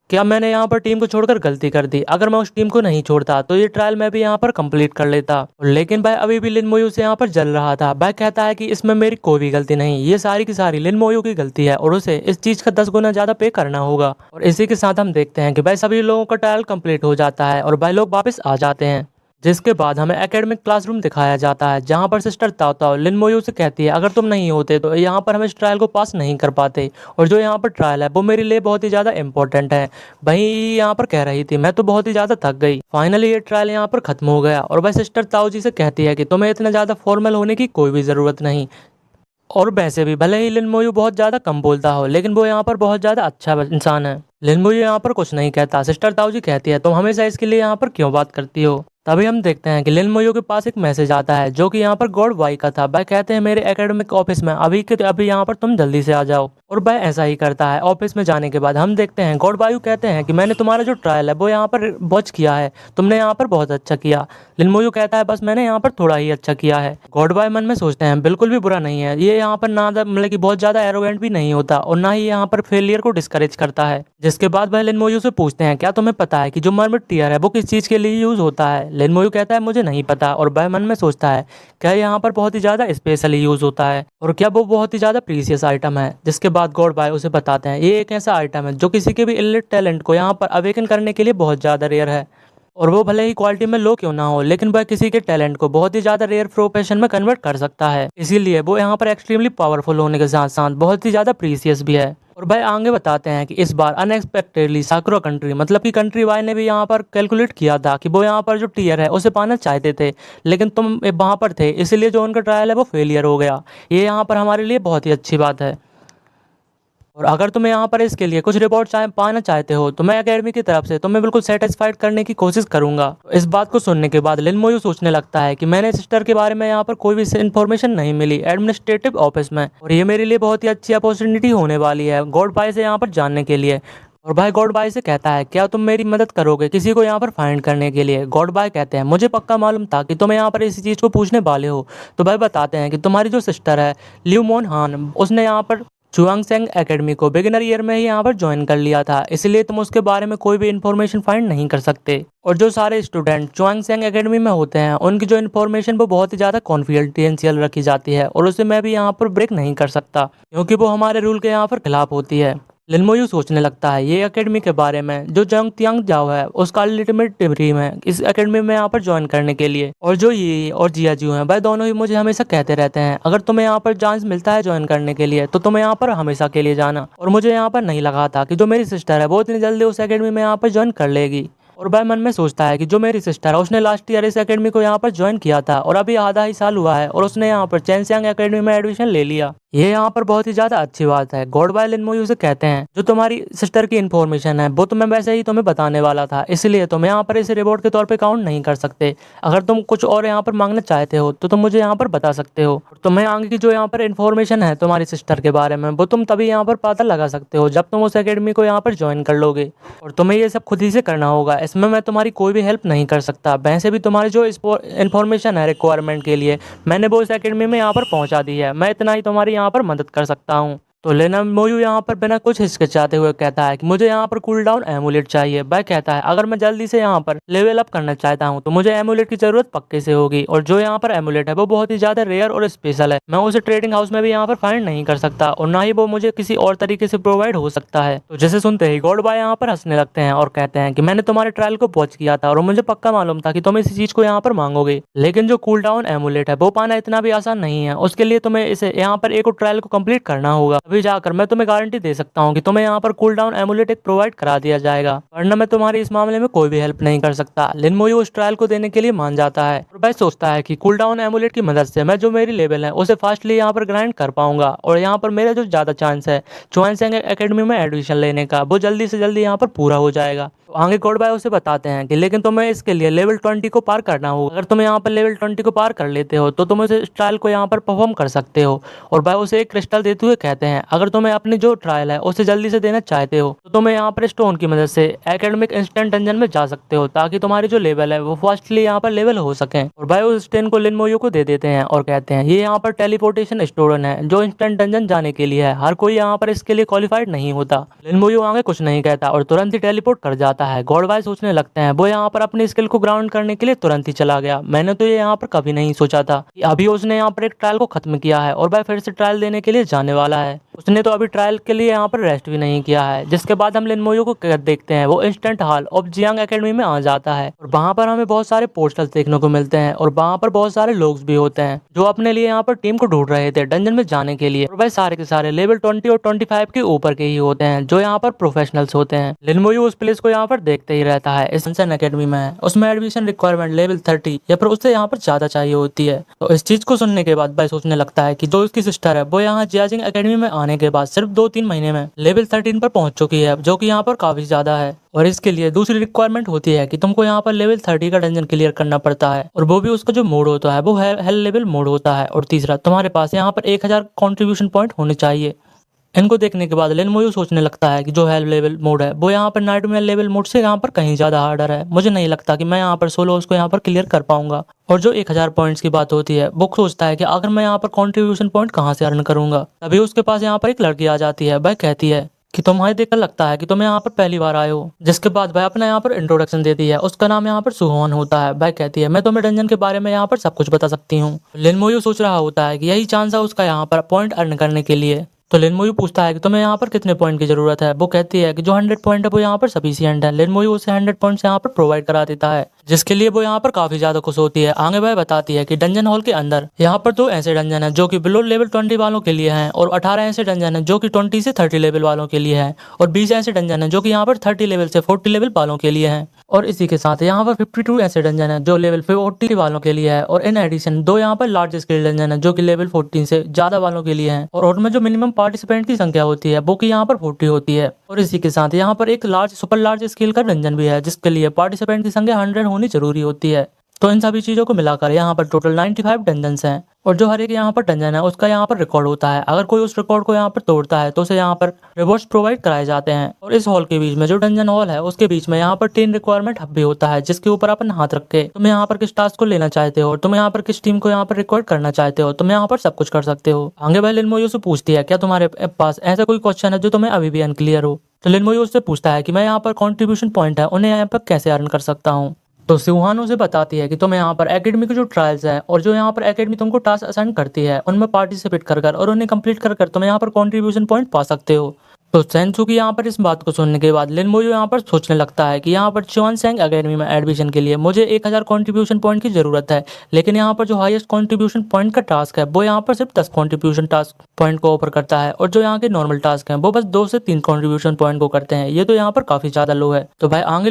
क्या मैंने यहाँ पर टीम को छोड़कर गलती कर दी, अगर मैं उस टीम को नहीं छोड़ता तो ये ट्रायल मैं भी यहाँ पर कंप्लीट कर लेता। लेकिन भाई अभी भी लिन मोयू से यहाँ पर जल रहा था। भाई कहता है कि इसमें मेरी कोई भी गलती नहीं, ये सारी की सारी लिन मोयू की गलती है और उसे इस चीज का 10 गुना ज्यादा पे करना होगा। और इसी के साथ हम देखते हैं कि भाई सभी लोगों का ट्रायल कंप्लीट हो जाता है और भाई लोग वापस आ जाते हैं, जिसके बाद हमें एकेडमिक क्लासरूम दिखाया जाता है जहां पर सिस्टर ताओ ताओ लिन मोयू से कहती है अगर तुम नहीं होते तो यहाँ पर हम इस ट्रायल को पास नहीं कर पाते, और जो यहाँ पर ट्रायल है वो मेरे लिए बहुत ही ज़्यादा इंपॉर्टेंट है। वही यहाँ पर कह रही थी मैं तो बहुत ही ज़्यादा थक गई। फाइनली ये ट्रायल यहाँ पर खत्म हो गया और वह सिस्टर ताओ जी से कहती है कि तुम्हें इतना ज़्यादा फॉर्मल होने की कोई भी ज़रूरत नहीं, और वैसे भी भले ही लिन मोयू बहुत ज्यादा कम बोलता हो लेकिन वो यहाँ पर बहुत ज्यादा अच्छा इंसान है। लिन मोयू यहाँ पर कुछ नहीं कहता। सिस्टर ताऊ जी कहती है तुम हमेशा इसके लिए यहाँ पर क्यों बात करती हो। तभी हम देखते हैं कि लिन मोयू के पास एक मैसेज आता है जो कि यहाँ पर गॉड वाई का था। वह कहते हैं मेरे एकेडमिक ऑफिस में अभी के अभी यहाँ पर तुम जल्दी से आ जाओ, और वह ऐसा ही करता है। ऑफिस में जाने के बाद हम देखते हैं गॉड वायु कहते हैं कि मैंने तुम्हारा जो ट्रायल है वो यहाँ पर वॉच किया है, तुमने यहाँ पर बहुत अच्छा किया। लिन मोयू कहता है बस मैंने यहाँ पर थोड़ा ही अच्छा किया है। गॉड वाई मन में सोचते हैं बिल्कुल भी बुरा नहीं है, ये यहाँ पर ना मतलब कि बहुत ज्यादा एरोगेंट भी नहीं होता और ना ही यहाँ पर फेलियर को डिस्करेज करता है। जिसके बाद वह लिन मोयू से पूछते हैं क्या तुम्हें पता है कि जो मर्मिट टीयर है वो किस चीज के लिए यूज होता है। लिन मोयू कहता है मुझे नहीं पता, और वह मन में सोचता है क्या यहाँ पर बहुत ही ज्यादा स्पेशली यूज होता है और क्या वो बहुत ही ज्यादा प्रीसियस आइटम है। जिसके बाद गॉड बाय उसे बताते हैं ये एक ऐसा आइटम है जो किसी के भी इलिट टैलेंट को यहाँ पर अवेकन करने के लिए बहुत ज्यादा रेयर है, और वो भले ही क्वालिटी में लो क्यों ना हो लेकिन वह किसी के टैलेंट को बहुत ही ज्यादा रेयर प्रोफेशन में कन्वर्ट कर सकता है। इसीलिए वो यहाँ पर एक्सट्रीमली पावरफुल होने के साथ साथ बहुत ही ज्यादा प्रीसियस भी है। और भाई आगे बताते हैं कि इस बार अनएक्सपेक्टेडली साकुरा कंट्री मतलब कि कंट्री वाई ने भी यहाँ पर कैलकुलेट किया था कि वो यहाँ पर जो टीयर है उसे पाना चाहते थे, लेकिन तुम वहाँ पर थे इसलिए जो उनका ट्रायल है वो फेलियर हो गया। ये यहाँ पर हमारे लिए बहुत ही अच्छी बात है, और अगर तुम यहाँ पर इसके लिए कुछ रिपोर्ट पाना चाहते हो तो मैं एकेडमी की तरफ से तुम्हें बिल्कुल सेटिस्फाइड करने की कोशिश करूंगा। इस बात को सुनने के बाद लिन मोयू सोचने लगता है कि मैंने सिस्टर के बारे में यहाँ पर कोई भी इन्फॉर्मेशन नहीं मिली एडमिनिस्ट्रेटिव ऑफिस में, और ये मेरे लिए बहुत ही अच्छी अपॉर्चुनिटी होने वाली है गॉड बाय से यहाँ पर जानने के लिए। और भाई गॉड बाय से कहता है क्या तुम मेरी मदद करोगे किसी को यहाँ पर फाइंड करने के लिए। गॉड बाय कहते हैं मुझे पक्का मालूम था कि तुम यहाँ पर इसी चीज को पूछने वाले हो। तो भाई बताते हैं कि तुम्हारी जो सिस्टर है लियू मोन हान उसने यहाँ पर चुआंगसेंग एकेडमी को बिगिनर ईयर में ही यहाँ पर ज्वाइन कर लिया था, इसलिए तुम उसके बारे में कोई भी इन्फॉर्मेशन फाइंड नहीं कर सकते। और जो सारे स्टूडेंट चुआंगसेंग एकेडमी में होते हैं उनकी जो इन्फॉर्मेशन वो बहुत ही ज़्यादा कॉन्फिडेंशियल रखी जाती है, और उसे मैं भी यहाँ पर ब्रेक नहीं कर सकता क्योंकि वो हमारे रूल के यहाँ पर खिलाफ होती है। लिन मोयू सोचने लगता है ये एकेडमी के बारे में जो जंग तियांग जाओ है उसका अल्टीमेट ड्रीम है इस एकेडमी में यहाँ पर ज्वाइन करने के लिए। और जो ये और जिया जी हैं वह दोनों ही मुझे हमेशा कहते रहते हैं अगर तुम्हें यहाँ पर चांस मिलता है ज्वाइन करने के लिए तो तुम्हें यहाँ पर हमेशा के लिए जाना, और मुझे यहाँ पर नहीं लगा था कि जो मेरी सिस्टर है वो इतनी जल्दी उस एकेडमी में यहाँ पर ज्वाइन कर लेगी। और वह मन में सोचता है कि जो मेरी सिस्टर है उसने लास्ट ईयर इस एकेडमी को यहाँ पर ज्वाइन किया था और अभी आधा ही साल हुआ है और उसने यहाँ पर चैनसियांग एकेडमी में एडमिशन ले लिया। ये यहाँ पर बहुत ही ज्यादा अच्छी बात है। गॉड बाय लिन मोयू से कहते हैं जो तुम्हारी सिस्टर की इन्फॉर्मेशन है वो तुम्हें वैसे ही तुम्हें बताने वाला था, इसलिए तुम यहाँ पर इसे रिवॉर्ड के तौर पे काउंट नहीं कर सकते। अगर तुम कुछ और यहाँ पर मांगना चाहते हो तो तुम मुझे यहाँ पर बता सकते हो। तुम्हें आगे की जो यहाँ पर इन्फॉर्मेशन है तुम्हारी सिस्टर के बारे में वो तुम तभी यहाँ पर पता लगा सकते हो जब तुम उस एकेडमी को यहाँ पर ज्वाइन कर लोगे, और तुम्हें ये सब खुद ही से करना होगा। इसमें मैं तुम्हारी कोई भी हेल्प नहीं कर सकता। वैसे भी तुम्हारी जो इन्फॉर्मेशन है रिक्वायरमेंट के लिए मैंने वो इस एकेडमी में यहाँ पर पहुँचा दी है, मैं इतना ही तुम्हारी यहाँ पर मदद कर सकता हूँ। तो लेना मोयू यहाँ पर बिना कुछ हिचकिचाते हुए कहता है कि मुझे यहाँ पर कूल डाउन एमुलेट चाहिए। भाई कहता है अगर मैं जल्दी से यहाँ पर लेवल अप करना चाहता हूँ तो मुझे एमुलेट की जरूरत पक्के से होगी, और जो यहाँ पर एमुलेट है वो बहुत ही ज्यादा रेयर और स्पेशल है। मैं उसे ट्रेडिंग हाउस में भी यहाँ पर फाइंड नहीं कर सकता, और ना ही वो मुझे किसी और तरीके से प्रोवाइड हो सकता है। तो जिसे सुनते ही गॉड बॉय यहाँ पर हंसने लगते हैं और कहते हैं कि मैंने तुम्हारे ट्रायल को वॉच किया था और मुझे पक्का मालूम था कि तुम इसी चीज को यहाँ पर मांगोगे, लेकिन जो कूल डाउन एमुलेट है वो पाना इतना भी आसान नहीं है। उसके लिए तुम्हें इसे यहाँ पर एक ट्रायल को कंप्लीट करना होगा, अभी जाकर मैं तुम्हें गारंटी दे सकता हूँ कि तुम्हें यहाँ पर कूल डाउन एमुलेट एक प्रोवाइड करा दिया जाएगा, वरना मैं तुम्हारी इस मामले में कोई भी हेल्प नहीं कर सकता। लिन मोयू उस ट्रायल को देने के लिए मान जाता है और भाई सोचता है कि कूल डाउन एमुलेट की मदद से मैं जो मेरी लेवल है उसे फास्टली यहाँ पर ग्राइंड कर पाऊंगा, और यहाँ पर मेरा जो ज्यादा चांस है चुआनसेंग एकेडमी में एडमिशन लेने का वो जल्दी से जल्दी यहाँ पर पूरा हो जाएगा। तो आगे गॉड बाय उसे बताते हैं कि लेकिन तुम्हें इसके लिए लेवल 20 को पार करना होगा। अगर तुम यहाँ पर लेवल 20 को पार कर लेते हो तो तुम उस ट्रायल को यहाँ पर परफॉर्म कर सकते हो। और बाय उसे एक क्रिस्टल देते हुए कहते हैं अगर तुम्हें अपनी जो ट्रायल है उसे जल्दी से देना चाहते हो तो तुम्हें यहाँ पर स्टोन की मदद से एकेडमिक इंस्टेंट डंजन में जा सकते हो, ताकि तुम्हारी जो लेवल है वो फास्टली यहाँ पर लेवल हो सके। और बाय उस स्टेन को लिन मोयू को दे देते हैं और कहते हैं ये यहाँ पर टेलीपोर्टेशन स्टोन है जो इंस्टेंट डंजन जाने के लिए है, हर कोई यहाँ पर इसके लिए क्वालिफाइड नहीं होता। लिन मोयू आगे कुछ नहीं कहता और तुरंत ही टेलीपोर्ट कर जाता है। गॉड बाय सोचने लगते हैं वो यहाँ पर अपनी स्किल को ग्राउंड करने के लिए तुरंत ही चला गया। मैंने तो ये यहाँ पर कभी नहीं सोचा था कि अभी उसने यहाँ पर एक ट्रायल को खत्म किया है और भाई फिर से ट्रायल देने के लिए जाने वाला है। उसने तो अभी ट्रायल के लिए यहाँ पर रेस्ट भी नहीं किया है। जिसके बाद हम लिन मोयू को देखते हैं वो instant hall of Jiang academy में आ जाता है, और वहाँ पर हमें बहुत सारे पोस्टर्स देखने को मिलते हैं और वहाँ पर बहुत सारे लोग भी होते हैं जो अपने लिए यहाँ पर टीम को ढूंढ रहे थे डंजन में जाने के लिए। और भाई सारे के सारे लेवल 20 और 25 के ऊपर के ही होते हैं जो यहाँ पर प्रोफेशनल्स होते हैं। लिन मोयू उस प्लेस को यहाँ पर देखते ही रहता है। इस एकेडमी में है उसमें एडमिशन रिक्वायरमेंट लेवल 30 या फिर उससे यहाँ पर ज्यादा चाहिए होती है। तो इस चीज को सुनने के बाद भाई सोचने लगता है कि जो उसकी सिस्टर है वो यहाँ जियाजिंग एकेडमी में आने के बाद सिर्फ 2-3 महीने में लेवल 13 पर पहुंच चुकी है, जो कि यहाँ पर काफी ज्यादा है। और इसके लिए दूसरी रिक्वायरमेंट होती है कि तुमको यहाँ पर लेवल 30 का डंजन क्लियर करना पड़ता है, और वो भी उसका जो मोड होता है वो हेल लेवल मोड होता है। और तीसरा तुम्हारे पास यहाँ पर 1000 कंट्रीब्यूशन पॉइंट होने चाहिए। इनको देखने के बाद लिन मोयू सोचने लगता है कि जो हेल लेवल मोड है वो यहाँ पर नाइटमेयर लेवल मोड से यहाँ पर कहीं ज्यादा हार्डर है। मुझे नहीं लगता कि मैं यहाँ पर सोलो उसको यहाँ पर क्लियर कर पाऊंगा। और जो 1000 पॉइंट्स की बात होती है वो सोचता है कि अगर मैं यहाँ पर कंट्रीब्यूशन पॉइंट कहाँ से अर्न करूंगा। तभी उसके पास यहाँ पर एक लड़की आ जाती है। वह कहती है कि तुम्हारे देखकर लगता है कि तुम यहाँ पर पहली बार आए हो। जिसके बाद वह अपना यहाँ पर इंट्रोडक्शन देती है। उसका नाम यहाँ पर सुहोन होता है। वह कहती है मैं तुम्हें डंजन के बारे में यहाँ पर सब कुछ बता सकती हूँ। लिन मोयू सोच रहा होता है कि यही चांस है उसका यहाँ पर पॉइंट अर्न करने के लिए। तो लिन मोयू पूछता है कि तुम्हें यहाँ पर कितने पॉइंट की जरूरत है। वो कहती है कि जो 100 पॉइंट है वो यहाँ पर सफिशिएंट है। लिन मोयू उसे 100 पॉइंट्स यहाँ पर प्रोवाइड करा देता है, जिसके लिए वो यहाँ पर काफी ज्यादा खुश होती है। आगे वह बताती है कि डंजन हॉल के अंदर यहाँ पर 2 ऐसे डंजन है जो कि बिलो लेवल 20 वालों के लिए हैं, और 18 ऐसे डंजन है जो कि 20 से 30 लेवल वालों के लिए हैं, और 20 ऐसे डंजन है जो कि यहाँ पर 30 लेवल से 40 लेवल वालों के लिए हैं। और इसी के साथ यहाँ पर 52 ऐसे डंजन है जो लेवल 40 वालों के लिए है, और इन एडिशन 2 यहाँ पर लार्ज स्केल डंजन है जो कि लेवल 14 से ज्यादा वालों के लिए हैं, और उनमें जो मिनिमम पार्टिसिपेंट की संख्या होती है वो कि यहाँ पर 40 होती है। और इसी के साथ यहाँ पर एक सुपर लार्ज स्केल का डंजन भी है जिसके लिए पार्टिसिपेंट की संख्या 100 होनी जरूरी होती है। तो इन सभी चीजों को मिलाकर यहाँ पर टोटल 95 डंजन्स हैं, और जो हर एक यहाँ पर डंजन है उसका यहाँ पर रिकॉर्ड होता है। अगर कोई उस रिकॉर्ड को यहाँ पर तोड़ता है तो उसे यहाँ पर रिवॉर्ड्स प्रोवाइड कराए जाते हैं। और इस हॉल के बीच में जो डंजन हॉल है उसके बीच में यहाँ पर 3 रिक्वायरमेंट हब भी होता है, जिसके ऊपर अपन हाथ रख के तुम यहाँ पर किस टास्क को लेना चाहते हो, तुम यहाँ पर किस टीम को यहाँ पर रिकॉर्ड करना चाहते हो, तुम यहाँ पर सब कुछ कर सकते हो। आगे भाई लिन मोयू से पूछती है क्या तुम्हारे पास ऐसा कोई क्वेश्चन है जो तुम्हें अभी भी अनक्लियर हो। तो लिन मोयू उससे पूछता है कि मैं यहाँ पर कॉन्ट्रीब्यूशन पॉइंट है उन्हें यहाँ पर कैसे अर्न कर सकता हूँ। तो सुहान उसे बताती है कि तुम्हें यहाँ पर एकेडमी के जो ट्रायल्स हैं और जो यहाँ पर एकेडमी तुमको टास्क असाइन करती है उनमें पार्टिसिपेट कर और उन्हें कंप्लीट कर तुम यहाँ पर कंट्रीब्यूशन पॉइंट पा सकते हो। तो सेंसू की यहाँ पर इस बात को सुनने के बाद लिन मोयू यहाँ पर सोचने लगता है कि यहाँ पर चुआनसेंग एकेडमी में एडमिशन के लिए मुझे 1000 कंट्रीब्यूशन पॉइंट की जरूरत है, लेकिन यहाँ पर जो हाईएस्ट कंट्रीब्यूशन पॉइंट का टास्क है वो यहाँ पर सिर्फ 10 कंट्रीब्यूशन टास्क पॉइंट को ऑफर करता है, और जो यहाँ के नॉर्मल टास्क हैं वो बस 2 से 3 कंट्रीब्यूशन पॉइंट को करते हैं। ये तो यहाँ पर काफी ज्यादा लो है। तो भाई आगे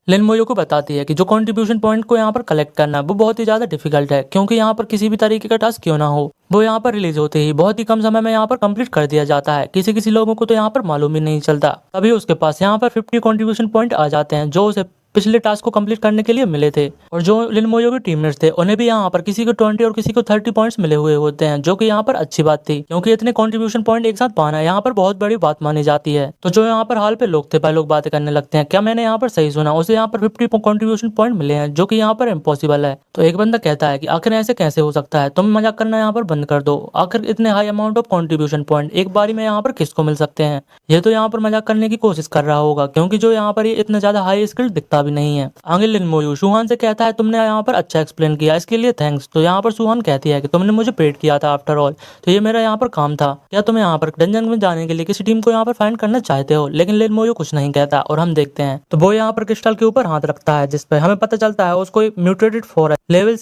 लिन मोयू को बताती है कि जो कंट्रीब्यूशन पॉइंट को यहाँ पर कलेक्ट करना वो बहुत ही ज्यादा डिफिकल्ट है, क्योंकि यहाँ पर किसी भी तरीके का टास्क क्यों ना हो वो यहाँ पर रिलीज होते ही बहुत ही कम समय में यहाँ पर कंप्लीट कर दिया जाता है। किसी लोगों को तो यहाँ पर मालूम ही नहीं चलता। तभी उसके पास यहाँ पर 50 कंट्रीब्यूशन पॉइंट आ जाते हैं जो उसे पिछले टास्क को कंप्लीट करने के लिए मिले थे। और जो लिन मोयो के टीममेट्स थे उन्हें भी यहाँ पर किसी को 20 और किसी को 30 पॉइंट्स मिले हुए होते हैं, जो कि यहाँ पर अच्छी बात थी, क्योंकि इतने कंट्रीब्यूशन पॉइंट एक साथ पाना यहाँ पर बहुत बड़ी बात मानी जाती है। तो जो यहाँ पर हाल पे लोग थे, लोग बातें करने लगते हैं, क्या मैंने यहाँ पर सही सुना, उसे यहाँ पर 50 कंट्रीब्यूशन पॉइंट मिले हैं, जो कि यहाँ पर इम्पॉसिबल है। तो एक बंदा कहता है कि आखिर ऐसे कैसे हो सकता है, तुम मजाक करना यहाँ पर बंद कर दो, आखिर इतने high amount of contribution point एक बारी में यहाँ पर किसको मिल सकते हैं। ये तो यहाँ पर मजाक करने की कोशिश कर रहा होगा, क्योंकि जो यहाँ पर ये इतना ज्यादा हाई स्किल दिखता भी नहीं है। आगे लिन मोयू सुहान से कहता है तुमने यहाँ पर अच्छा एक्सप्लेन किया, इसके लिए थैंक्स। तो यहाँ पर सुहान कहती है कि तुमने मुझे पेड किया था आफ्टर ऑल, तो ये मेरा यहाँ पर काम था। क्या तुम यहाँ पर डंजन में जाने के लिए किसी टीम को यहाँ पर फाइंड करना चाहते हो? लेकिन लिन मोयू कुछ नहीं कहता और हम देखते हैं तो वो यहाँ पर क्रिस्टल के ऊपर हाथ रखता है, जिसपे हमें पता चलता है उसको म्यूटेटेड फॉरेस्ट लेवल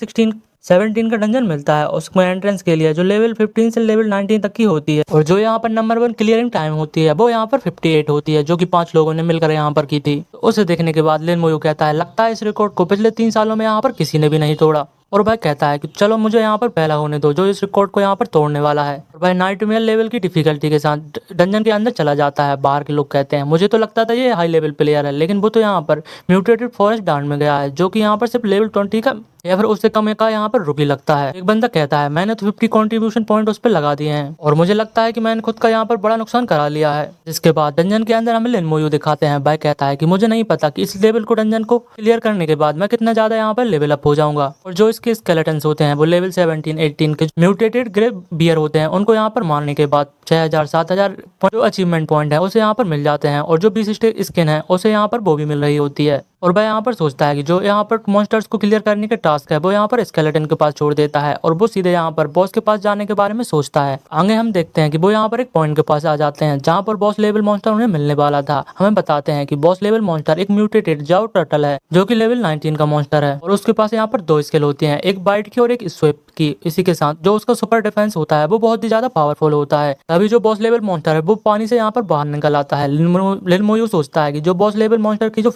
17 का डंजन मिलता है उसको एंट्रेंस के लिए, जो लेवल 15 से लेवल 19 तक की होती है। और जो यहाँ पर नंबर 1 क्लियरिंग टाइम होती है वो यहाँ पर 58 होती है, जो कि 5 लोगों ने मिलकर यहाँ पर की थी। तो उसे देखने के बाद लिन मोयू कहता है लगता है इस रिकॉर्ड को पिछले 3 सालों में यहाँ पर किसी ने भी नहीं तोड़ा। और भाई कहता है कि चलो मुझे यहाँ पर पहला होने दो जो इस रिकॉर्ड को यहाँ पर तोड़ने वाला है। और भाई नाइटमेयर लेवल की डिफिकल्टी के साथ डंजन के अंदर चला जाता है। बाहर के लोग कहते हैं मुझे तो लगता था ये हाई लेवल प्लेयर है, लेकिन वो तो यहाँ पर म्यूटेटेड फॉरेस्ट डांड में गया है, जो कि यहाँ पर सिर्फ लेवल 20 का या फिर उससे कम का यहाँ पर रुकी लगता है। एक बंदा कहता है मैंने तो 50 कंट्रीब्यूशन पॉइंट उस पर लगा दिए हैं और मुझे लगता है कि मैंने खुद का यहाँ पर बड़ा नुकसान करा लिया है। जिसके बाद डंजन के अंदर हमें लिन मोयू दिखाते हैं। भाई कहता है कि मुझे नहीं पता कि इस लेवल को डंजन को क्लियर करने के बाद मैं कितना ज्यादा यहाँ पर लेवल अप हो जाऊंगा। और जो इसके स्केलेटन्स होते हैं वो लेवल 17, 18 के म्यूटेटेड ग्रे बियर होते हैं, उनको यहाँ पर मारने के बाद 6000, 7000 जो अचीवमेंट पॉइंट है उसे यहाँ पर मिल जाते हैं। और जो 20 स्किन है उसे यहाँ पर वो भी मिल रही होती है। और भाई यहाँ पर सोचता है कि जो यहाँ पर मॉन्स्टर्स को क्लियर करने के टास्क है वो यहाँ पर स्केलेटन के पास छोड़ देता है और वो सीधे यहाँ पर बॉस के पास जाने के बारे में सोचता है। आगे हम देखते हैं कि वो यहाँ पर एक पॉइंट के पास आ जाते हैं जहाँ पर बॉस लेवल मॉन्स्टर उन्हें मिलने वाला था। हमें बताते हैं कि बॉस लेवल मॉन्स्टर एक म्यूटेटेड जाओ टर्टल है, जो कि लेवल 19 का मॉन्स्टर है और उसके पास यहाँ पर 2 स्किल होती है, एक बाइट की और एक स्वेप की। इसी के साथ जो उसका सुपर डिफेंस होता है वो बहुत ही ज्यादा पावरफुल होता है। तभी जो बॉस लेवल मॉन्स्टर है वो पानी से यहाँ पर बाहर निकल आता है। लिन मोयू सोचता है कि जो बॉस लेवल मॉन्स्टर की जो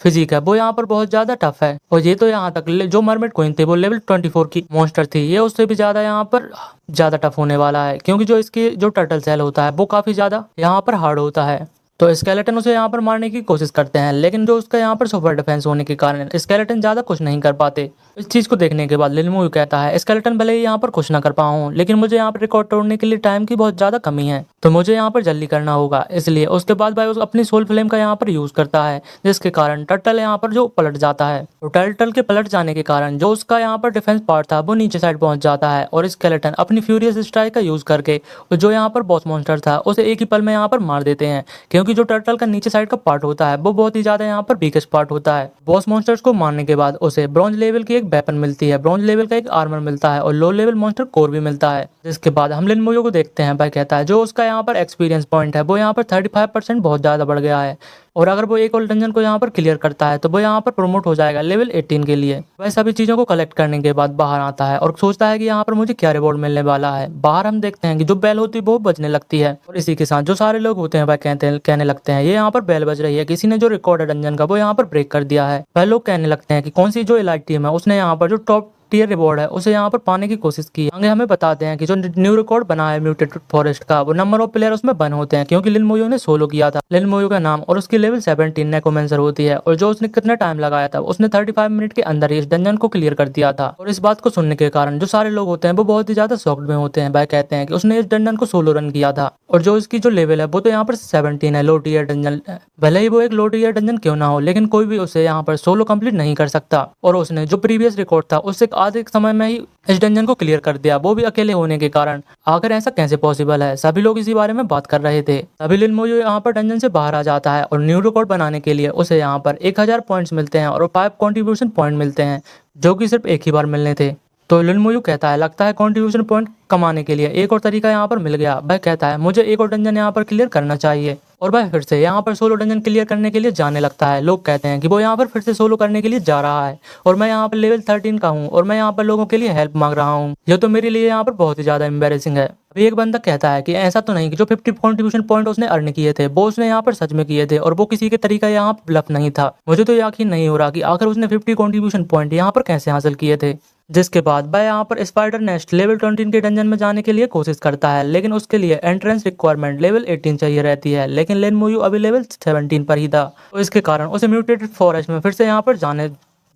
फिजिक है वो यहाँ पर बहुत ज्यादा टफ है। और ये तो यहाँ तक जो मरमेड क्वीन थी वो लेवल 24 की मॉन्स्टर थी, ये उससे भी ज्यादा यहाँ पर ज्यादा टफ होने वाला है, क्योंकि जो इसकी जो टर्टल सेल होता है वो काफी ज्यादा यहाँ पर हार्ड होता है। तो स्केलेटन उसे यहाँ पर मारने की कोशिश करते हैं, लेकिन जो उसका यहाँ पर सुपर डिफेंस होने के कारण स्केलेटन ज्यादा कुछ नहीं कर पाते। इस चीज को देखने के बाद लिन मोयू कहता है स्केलेटन भले ही यहाँ पर कुछ ना कर पाऊँ, लेकिन मुझे यहाँ पर रिकॉर्ड तोड़ने के लिए टाइम की बहुत ज्यादा कमी है, तो मुझे यहाँ पर जल्दी करना होगा। इसलिए उसके बाद भाई उस अपनी सोल फ्लेम का यहाँ पर यूज करता है, जिसके कारण टर्टल यहाँ पर जो पलट जाता है। तो टर्टल के पलट जाने के कारण जो उसका यहाँ पर डिफेंस पार्ट था वो नीचे साइड पहुंच जाता है और स्केलेटन अपनी फ्यूरियस स्ट्राइक का यूज करके जो यहाँ पर बॉस मॉन्स्टर था उसे एक ही पल में यहाँ पर मार देते हैं, क्योंकि जो टर्टल का नीचे साइड का पार्ट होता है वो बहुत ही ज्यादा यहाँ पर वीकेस्ट पार्ट होता है। बॉस मॉन्स्टर्स को मारने के बाद उसे ब्रॉन्ज लेवल की एक वेपन मिलती है, ब्रॉन्ज लेवल का एक आर्मर मिलता है और लो लेवल मॉन्स्टर कोर भी मिलता है। जिसके बाद हम लिन मोयू को देखते हैं। भाई कहता है जो उसका यहाँ पर एक्सपीरियंस पॉइंट है वो यहाँ पर 35% बहुत ज्यादा बढ़ गया है और अगर वो एक और डंजन को यहाँ पर क्लियर करता है तो वो यहाँ पर प्रमोट हो जाएगा लेवल 18 के लिए। वह सभी चीजों को कलेक्ट करने के बाद बाहर आता है और सोचता है कि यहाँ पर मुझे क्या रिवॉर्ड मिलने वाला है। बाहर हम देखते हैं कि जो बेल होती है वो बजने लगती है और इसी के साथ जो सारे लोग होते हैं वह कहने लगते हैं ये यहाँ पर बेल बज रही है, किसी ने जो रिकॉर्ड है डंजन का वो यहाँ पर ब्रेक कर दिया है। वह लोग कहने लगते हैं कि कौन सी जो एलाइट टीम है उसने यहाँ पर जो टॉप टियर रिवॉर्ड है उसे यहाँ पर पाने की कोशिश की। आगे हमें बताते हैं कि जो न्यू रिकॉर्ड बना है म्यूटेटेड फॉरेस्ट का वो नंबर ऑफ प्लेयर उसमें बन होते हैं, क्योंकि लिन मोयू ने सोलो किया था। लिन मोयू का नाम और उसकी लेवल 17 नेकोमेंसर होती है और जो उसने कितना टाइम लगाया था उसने 35 मिनट के अंदर ही इस डंजन को क्लियर कर दिया था। और इस बात को सुनने के कारण जो सारे लोग होते हैं वो बहुत ही ज्यादा शॉक्ड में होते हैं। भाई कहते हैं कि उसने इस डंजन को सोलो रन किया था और जो इसकी जो लेवल है वो तो यहाँ पर 17 है, लो टियर डंजन। भले ही वो एक लो टियर डंजन क्यों ना हो, लेकिन कोई भी उसे यहाँ पर सोलो कंप्लीट नहीं कर सकता। और उसने जो प्रीवियस रिकॉर्ड था उससे आधे समय में ही इस डंजन को क्लियर कर दिया, वो भी अकेले होने के कारण। आखिर ऐसा कैसे पॉसिबल है? सभी लोग इसी बारे में बात कर रहे थे। तभी लिन मोयू यहाँ पर डंजन से बाहर आ जाता है और न्यू रिकॉर्ड बनाने के लिए उसे यहाँ पर 1000 पॉइंट्स मिलते हैं और 5 कंट्रीब्यूशन पॉइंट मिलते हैं, जो कि सिर्फ एक ही बार मिलने थे। तो लिन मोयू कहता है लगता है कंट्रीब्यूशन पॉइंट कमाने के लिए एक और तरीका यहाँ पर मिल गया। वह कहता है मुझे एक और डंजन यहाँ पर क्लियर करना चाहिए और वह फिर से यहाँ पर सोलो डंजन क्लियर करने के लिए जाने लगता है। लोग कहते हैं कि वो यहाँ पर फिर से सोलो करने के लिए जा रहा है और मैं यहाँ पर लेवल 13 का हूँ और मैं यहाँ पर लोगों के लिए हेल्प मांग रहा हूँ। ये तो मेरे लिए यहाँ पर बहुत ही ज्यादा एम्बेरेसिंग है। अभी एक बंदा कहता है कि ऐसा तो नहीं कि जो 50 कंट्रीब्यूशन पॉइंट उसने अर्न किए थे वो उसने यहाँ पर सच में किए थे और वो किसी के तरीका यहाँ ब्लफ नहीं था। मुझे तो यकीन नहीं हो रहा कि आखिर उसने 50 कंट्रीब्यूशन पॉइंट यहाँ पर कैसे हासिल किए थे। जिसके बाद वह यहाँ पर स्पाइडर नेस्ट लेवल 20 के डंजन में जाने के लिए कोशिश करता है, लेकिन उसके लिए एंट्रेंस रिक्वायरमेंट लेवल 18 चाहिए रहती है। लेकिन लिन मुयू अभी लेवल 17 पर ही था, तो इसके कारण उसे म्यूटेटेड फॉरेस्ट में फिर से यहाँ पर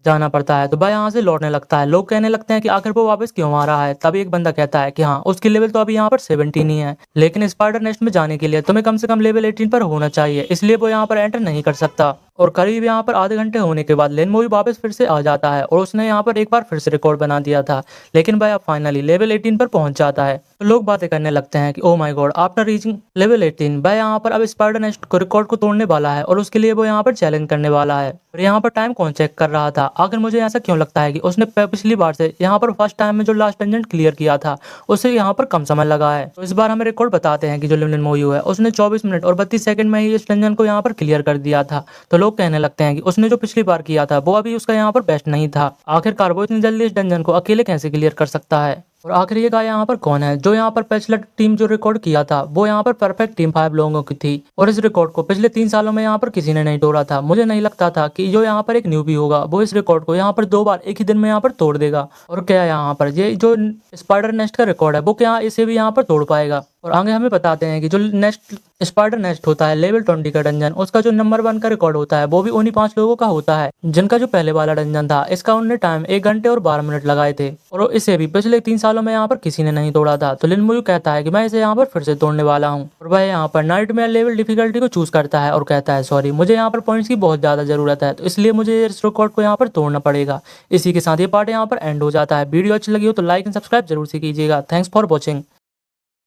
जाना पड़ता है। तो वह यहाँ से लौटने लगता है। लोग कहने लगते हैं कि आखिर वो वापस क्यों आ रहा है। तभी एक बंदा कहता है कि हाँ, उसकी लेवल तो अभी यहाँ पर 17 ही है, लेकिन स्पाइडर नेस्ट में जाने के लिए तुम्हें कम से कम लेवल 18 पर होना चाहिए, इसलिए वो यहाँ पर एंटर नहीं कर सकता। और करीब यहाँ पर आधे घंटे होने के बाद लिन मुयू वापस फिर से आ जाता है और उसने यहाँ पर एक बार फिर से रिकॉर्ड बना दिया था, लेकिन वह अब फाइनली लेवल 18 पर पहुंच जाता है। तो लोग बातें करने लगते हैं कि oh my God, after reaching level 18 वह यहाँ पर अब स्पाइडर नेस्ट को रिकॉर्ड को तोड़ने वाला है और उसके लिए वो यहाँ पर चैलेंज करने वाला है। और यहाँ पर टाइम कौन चेक कर रहा था? आखिर मुझे ऐसा क्यों लगता है कि उसने पिछली बार से यहाँ पर फर्स्ट टाइम में जो लास्ट डंजन क्लियर किया था उससे यहाँ पर कम समय लगा है। तो इस बार हमें रिकॉर्ड बताते हैं कि जो लिन मुयू है उसने 24 मिनट और 32 सेकंड में ही इस डंजन को यहाँ पर क्लियर कर दिया था। तो लोग कहने लगते हैं कि उसने जो पिछली बार किया था वो अभी उसका यहाँ पर बेस्ट नहीं था। आखिरकार वो इतनी जल्दी इस डंजन को अकेले कैसे क्लियर कर सकता है? और आखिर ये गाय यहाँ पर कौन है? जो यहाँ पर पिछला टीम जो रिकॉर्ड किया था वो यहाँ पर परफेक्ट टीम 5 लोगों की थी और इस रिकॉर्ड को पिछले 3 सालों में यहाँ पर किसी ने नहीं तोड़ा था। मुझे नहीं लगता था कि जो यहाँ पर एक न्यूबी होगा वो इस रिकॉर्ड को यहाँ पर 2 बार एक ही दिन में यहाँ पर तोड़ देगा। और क्या यहाँ पर ये जो स्पाइडर नेस्ट का रिकॉर्ड है वो क्या इसे भी यहाँ पर तोड़ पाएगा? और आगे हमें बताते हैं कि जो नेस्ट स्पाइडर नेस्ट होता है लेवल 20 का डंजन, उसका जो नंबर 1 का रिकॉर्ड होता है वो भी उन्हीं 5 लोगों का होता है जिनका जो पहले वाला डंजन था इसका उन्होंने टाइम 1 घंटे और 12 मिनट लगाए थे और इसे भी पिछले 3 सालों में यहाँ पर किसी ने नहीं तोड़ा था। तो लिन मुयू कहता है कि मैं इसे यहाँ पर फिर से तोड़ने वाला हूँ और वह यहाँ पर नाइटमेयर लेवल डिफिकल्टी को चूज करता है और कहता है सॉरी, मुझे यहाँ पर पॉइंट्स की बहुत ज्यादा जरूरत है, तो इसलिए मुझे इस रिकॉर्ड को यहाँ पर तोड़ना पड़ेगा। इसी के साथ ये पार्ट यहाँ पर एंड हो जाता है। वीडियो अच्छी लगी हो तो लाइक एंड सब्सक्राइब जरूर से कीजिएगा। Thanks for watching.